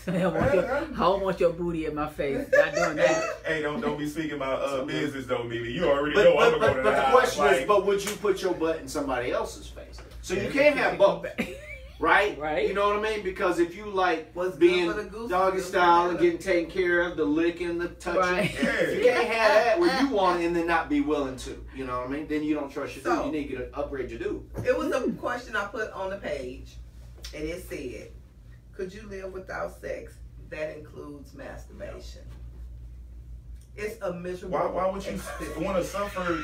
I don't want your booty in my face. Not doing that. Hey, don't be speaking my business though, Mimi. You already But know I'm gonna go to the house. question is, but would you put your butt in somebody else's face? So you can't have both. Right? You know what I mean? Because if you like being doggy style and getting taken care of, the licking, the touching, you can't have that where you want it and then not be willing to. You know what I mean? Then you don't trust your dude. You need to upgrade your dude. It was a question I put on the page, and it said, could you live without sex? That includes masturbation. It's a miserable. Why would you want to suffer?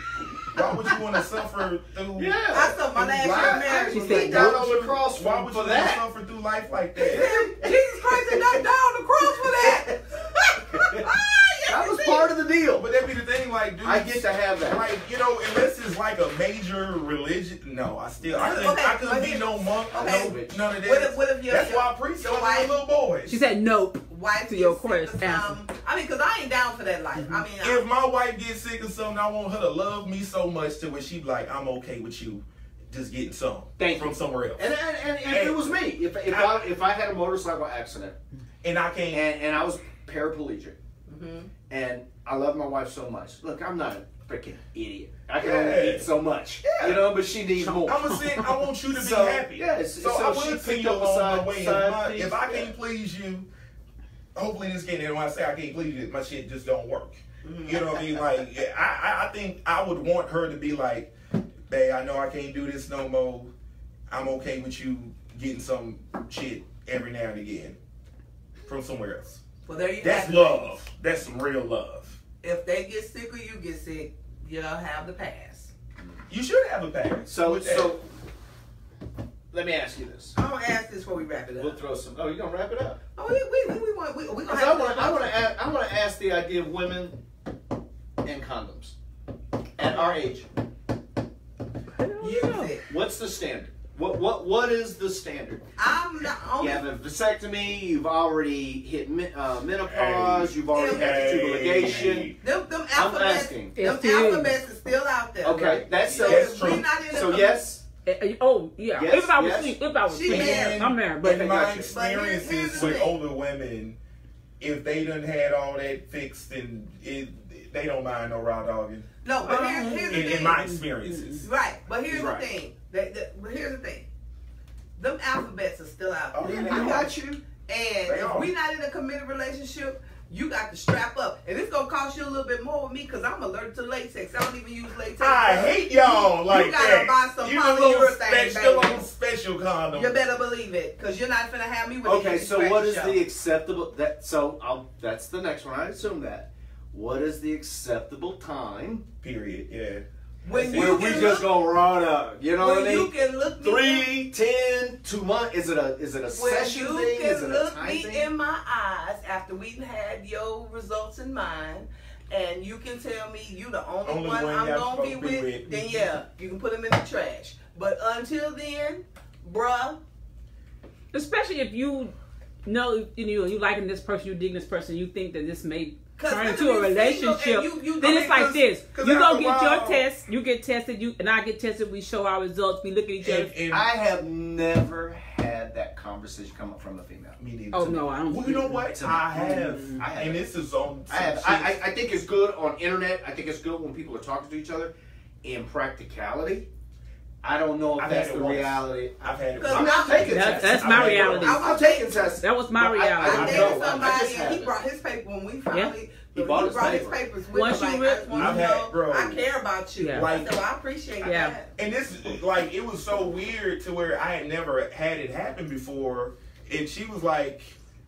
Why would you want to suffer through? Yeah, I saw my last year marriage. She said down on the cross. Why would you want to suffer through life like that? Jesus Christ did not die on the cross for that. That was part of the deal. But that be the thing, like, dude. I get to have that. Like, unless it's like a major religion. No, I couldn't be no monk. Okay. None of that. What if that's why I preach to little boys. She said nope. Wife to your question. answer. Because I ain't down for that life. I mean, if my wife gets sick or something, I want her to love me so much to where she be like, I'm okay with you just getting some from somewhere else. And if it was me, if I had a motorcycle accident and I can't and I was paraplegic and I love my wife so much. Look, I'm not a freaking idiot. I can only eat so much, but she needs more. I want you to be happy. Yes. So I would see you along the way. If I can't please you, hopefully this can't. And when I say I can't please you, my shit just don't work. You know what I mean? Like, I think I would want her to be like, babe, I know I can't do this no more. I'm okay with you getting some shit every now and again from somewhere else. Well, there you go. That's love. That's some real love. If they get sick or you get sick, you'll have the pass. You should have a pass. So let me ask you this. I'm gonna ask this before we wrap it up. We'll throw some. Oh, you gonna wrap it up? Oh, we gonna. I want to ask the idea of women and condoms at our age. Use it. What's the standard? What is the standard? I'm not only. You have a vasectomy. You've already hit menopause. You've already had tubal ligation. Them alphabets is still out there. Okay, that's true. So yes. Oh yeah. Yes, if I was single, I'm married. But in my experiences with older women, if they done had all that fixed and they don't mind no raw dogging. No, but here's the thing. In my experiences. Right, but here's the thing. But here's the thing. Them alphabets are still out there. Oh, yeah, I got you. And if we not in a committed relationship, you got to strap up. And it's going to cost you a little bit more with me because I'm allergic to latex. I don't even use latex. I hate y'all like you gotta buy some polyurethane, baby. Special condom. You better believe it because you're not going to have me with Okay, so what is the acceptable... that's the next one. I assume that. What is the acceptable time? Period, yeah. When we just go raw dog, you know what I mean? You can look 3, 10, 2 months. Is it a session thing? Is it a time thing? You can look me in my eyes after we've had your results in mind, and you can tell me you the only one I'm gonna be with. Then yeah, you can put them in the trash. But until then, bruh. Especially if you know you liking this person, you dig this person, you think that this may turn into a relationship, then it's like this. You go get your test, you get tested, and I get tested, we show our results, we look at each other. I have never had that conversation come up from a female. Me neither. Oh, no, I don't. Well, you know what? I have. And this is on... I think it's good on internet. I think it's good when people are talking to each other. In practicality, I don't know if that's the reality. I've had it. I'm taking tests. That's my reality. I'm taking tests. That was my reality. I dated somebody and he brought his paper when we finally... He brought his papers with him. I care about you. Yeah. Like, so I appreciate that. And this, like, it was so weird to where I had never had it happen before. And she was like,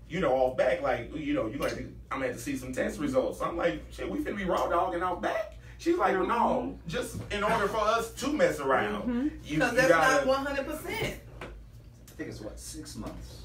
you know, off back, like, you know, I'm going to have to see some test results. I'm like, shit, we finna be raw dogging off back? She's like, well, no, just in order for us to mess around. Because that's not 100%. I think it's, 6 months?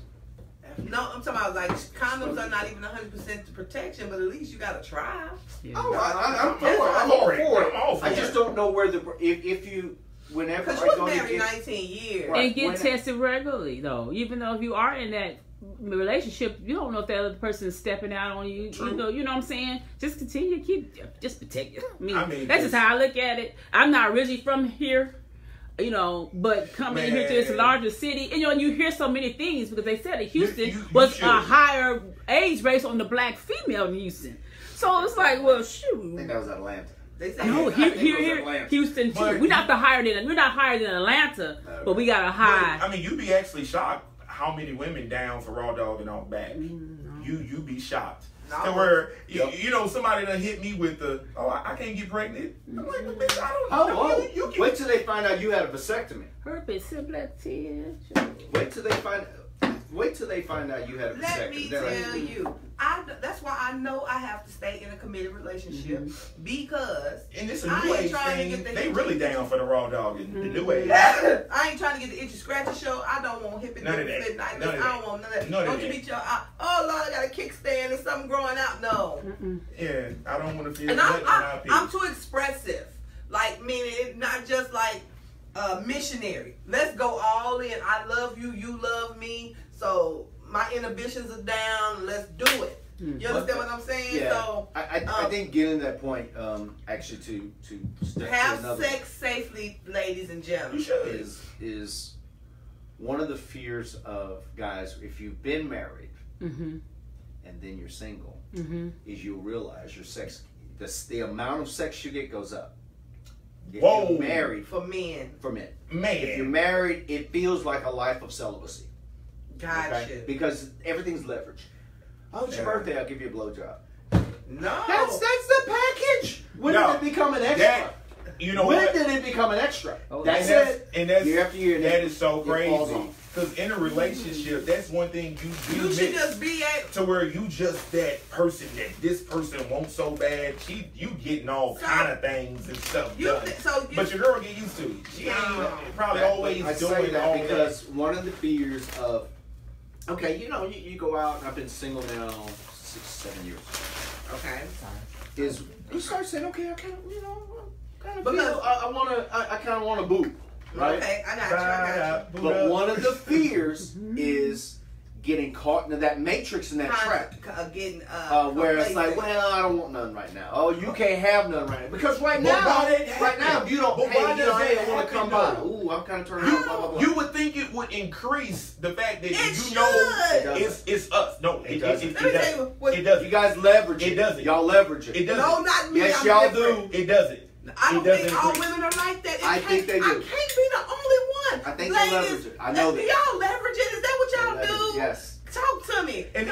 No, I'm talking about like condoms are not even 100% protection, but at least you gotta try. Yeah. Oh, I'm all for it. I just don't know where if you whenever because you was married 19 years and get tested regularly though. Even though if you are in that relationship, you don't know if that other person is stepping out on you. True. You know what I'm saying? Just continue to just protect you. I mean that's just how I look at it. I'm not originally from here. You know, but coming here to this larger city, and you hear so many things because they said that Houston was a higher age race on the black female in Houston. So it's like, well, shoot. I think that was Atlanta. They said no, here, Houston too. We're not higher than Atlanta, but we got a high. I mean, you'd be actually shocked how many women down for raw dogging off back. You'd be shocked. No. Where you know somebody done hit me with the I can't get pregnant. I'm like, bitch, I don't know. Wait till they find out you had a vasectomy. Herpes simplex. Wait till they find out you had a vasectomy. Let me tell you, that's why I know I have to stay in a committed relationship because and this a new age thing. They really down for the raw dogging. The new age. I ain't trying to get the itchy scratchy show. I don't want hippie nippy. I don't want none of that. Don't you beat your oh Lord, I got a kickstand or something growing out. No. Yeah, I don't want to feel. And I'm too expressive. Like meaning it's not just like missionary. Let's go all in. I love you. You love me. So my inhibitions are down. Let's do it. You understand what I'm saying? Yeah. So I think getting that point, actually to have sex safely, ladies and gentlemen, is one of the fears of guys. If you've been married and then you're single, is you'll realize your sex, the amount of sex you get goes up. If you're married for men. If you're married, it feels like a life of celibacy. Gotcha. Okay? Because everything's leverage. Oh, it's your birthday, I'll give you a blowjob. No. That's the package. When did it become an extra? When did it become an extra? That's it. And that's, year after year, that is so crazy. Because in a relationship, that's one thing you should just be at to where you just that person that this person wants so bad. You getting all kind of things and stuff done. But your girl get used to it. She ain't probably always doing that all because one of the fears of you go out and I've been single now 6-7 years. Okay. Is you start saying, okay, I kind of I kind of want a boo. right? Okay, I got you. But one of the fears is getting caught into that matrix and that trap. Where it's like, well, I don't want none right now. Oh, you can't have none right now. Because right now, if you don't, I want to come by. Ooh, I'm kind of turning around, blah, blah, blah. You would think it would increase the fact that it's us. No, it doesn't. It doesn't. You guys leverage it. It doesn't. Y'all leverage it. It doesn't. No, not me. Yes, y'all do. It doesn't. I don't think all women are like that. I think they do. I can't be the only one. I think they leverage it. I know that. Y'all leverage it? Is that what y'all do? Yes. Talk to me. And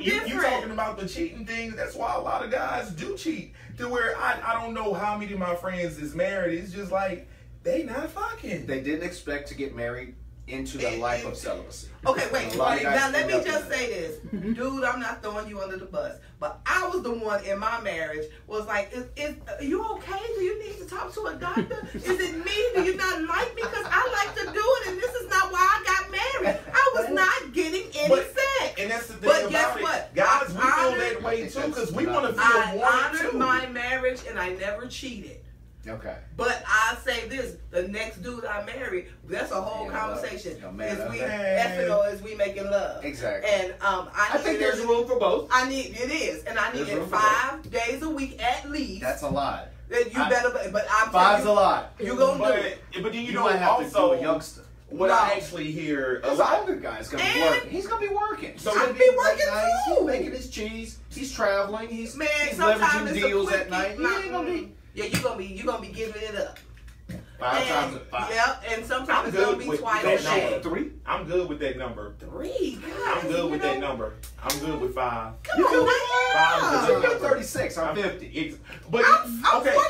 you talking about the cheating thing. That's why a lot of guys do cheat. To where I don't know how many of my friends is married. It's just like, they not fucking. They didn't expect to get married into the life of celibacy. Okay, wait. Now let me just say this. Dude, I'm not throwing you under the bus. But I was the one in my marriage was like, is you okay? Do you need to talk to a doctor? Is it me? Do you not like me? Because I like to do it, and this is not why I got married. I was not getting any sex. And that's the thing but about guess it. what? Guys, we feel that way too, because we want to feel I wanted honored too. my marriage, and I never cheated. Okay. But I say this: the next dude I marry, that's a whole conversation. Is we effing or is we making love? Exactly. And I think there's room for both. It is, and I need it 5 days a week at least. That's a lot. That you better, but I'm 5's a lot. You gonna do it. But then you might have to do a youngster. What I actually hear, a older guy's gonna be working. He's gonna be working. So I'll be working too. He's making his cheese. He's traveling. He's sometimes leveraging deals at night. He ain't gonna be. Yeah, you're gonna be giving it up. 5 times 5. Yeah, and sometimes it's gonna be twice a day. 3. I'm good with that number. 3. God, I'm good with that number. I'm good with 5. Come on, You're 36. I'm 50. But I'm 47.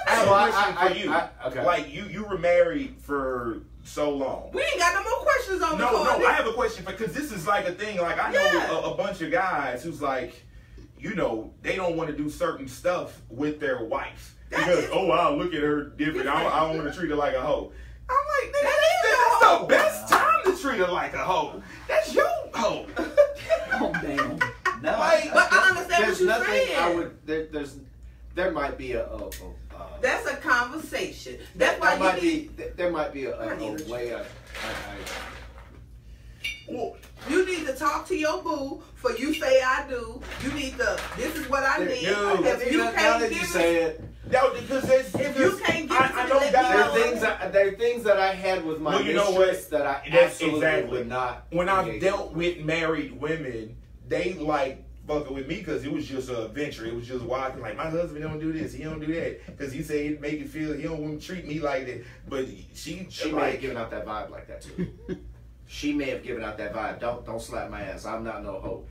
I have a question for you. Okay. Like you were married for so long. We ain't got no more questions on the No, recording. I have a question because this is like a thing. Like I know a bunch of guys who's like, you know, they don't want to do certain stuff with their wife. Because, I'll look at her different. I don't want to treat her like a hoe. I'm like, that's the best time to treat her like a hoe. That's your hoe. Oh, damn. No, but I understand what you're saying. There might be a that's a conversation. That's why there might be a way. Well, you need to talk to your boo for you say I do. You need to. This is what I need. If you can't give it. No, because if you can't give it, I know guys. There are things that I had with my mistress that I absolutely would not. When I've dealt with married women, they like fucking with me because it was just an adventure. It was just walking like, my husband don't do this, he don't do that, because he said it make it feel he don't want to treat me like that. But she may have given out that vibe like that too. She may have given out that vibe. Don't slap my ass. I'm not no hoe.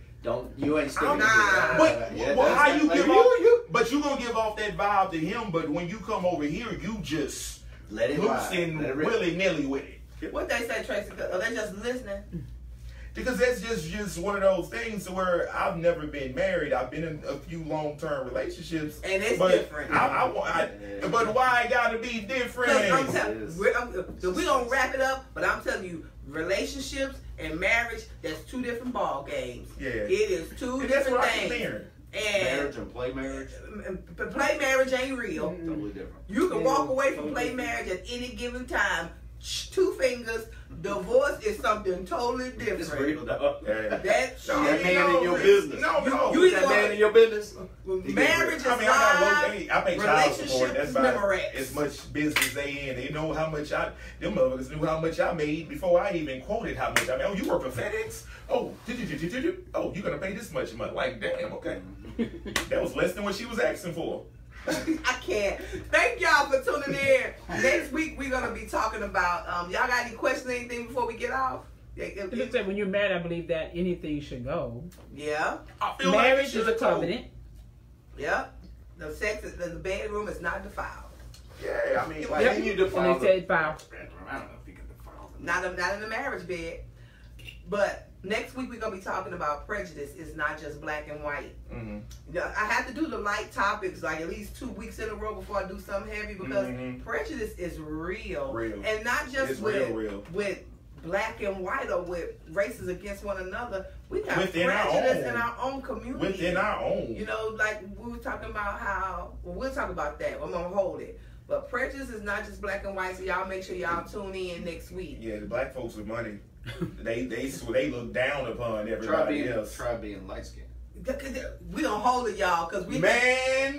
You ain't sticking. But how you give off? But you gonna give off that vibe to him. But when you come over here, you just let it loose and willy nilly with it. What they say, Tracy? Are they just listening? Because that's just one of those things where I've never been married. I've been in a few long-term relationships, and it's different. But why it gotta be different? I'm telling you, we're gonna wrap it up. But I'm telling you, relationships and marriage, that's 2 different ball games. Yeah, it is 2 different things. And marriage and play marriage. Play marriage ain't real. Totally different. You can walk away from play marriage at any given time. 2 fingers. Divorce is something totally different. It's real, though. That man in your business. No. You that man in your business. Marriage is I pay child support. That's about as much business they in. They know how much them motherfuckers knew how much I made before I even quoted how much I made. Oh, you work for FedEx? Oh, you're gonna pay this much money. Like, damn, okay. That was less than what she was asking for. I can't. Thank y'all for tuning in. Next week we're gonna be talking about y'all got any questions, anything before we get off? When you're married, I believe that anything should go. Yeah. Marriage is a covenant. Yeah. The sex in the bedroom is not defiled. Yeah, I mean, you defile. And they said defile. I don't know if you can defile them. Not in the marriage bed. But next week we're gonna be talking about prejudice. It's not just black and white. Mm-hmm. I have to do the light topics like at least 2 weeks in a row before I do something heavy because prejudice is real, and not just with black and white or with races against one another. We got prejudice in our own community. Within our own, you know, like we were talking about how. Well, we'll talk about that. I'm gonna hold it. But prejudice is not just black and white, so y'all make sure y'all tune in next week. Yeah, the black folks with money, they look down upon everybody else. Try being light skinned. We gonna hold it, y'all, cause we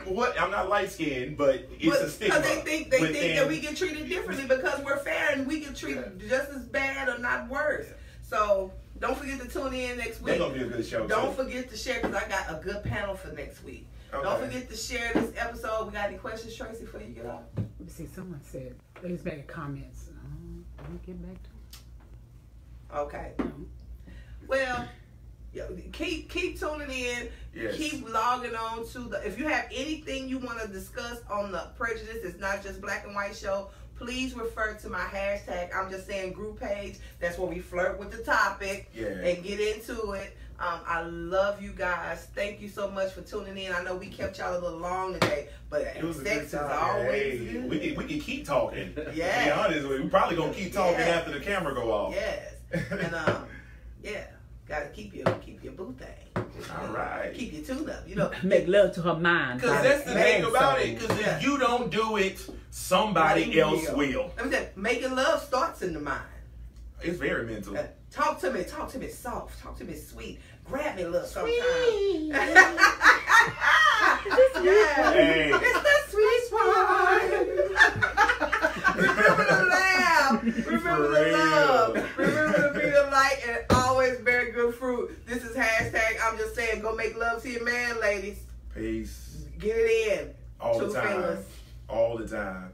what? I'm not light skinned, but it's a stigma. They think that we get treated differently because we're fair and we get treated just as bad or not worse. So don't forget to tune in next week. It's gonna be a good show. Don't forget to share because I got a good panel for next week. Okay. Don't forget to share this episode. We got any questions, Tracy, before you get off? Let me see. Someone said they was making comments. Let me get back to. Okay. Well. Keep tuning in. Yes. Keep logging on to if you have anything you want to discuss on the prejudice, it's not just black and white show. Please refer to my hashtag. I'm just saying group page. That's where we flirt with the topic and get into it. I love you guys. Thank you so much for tuning in. I know we kept y'all a little long today, but sex is always good. We can keep talking. Yeah. To be honest, we probably gonna keep talking after the camera go off. Yes. And gotta keep your boo thing. All right. Keep your tune up. You know, make love to her mind. Because that's the thing about it. Because if you don't do it, somebody else will. Let me tell you, making love starts in the mind. It's very mental. Talk to me soft. Talk to me sweet. Grab me a little sometime. Hey. It's the sweet spot. Remember to laugh. Remember to love. Remember to be the light and always bear good fruit. This is hashtag I'm just saying go make love to your man, ladies. Peace. Get it in. All the time. All the time.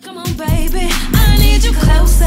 Come on, baby, I need you closer.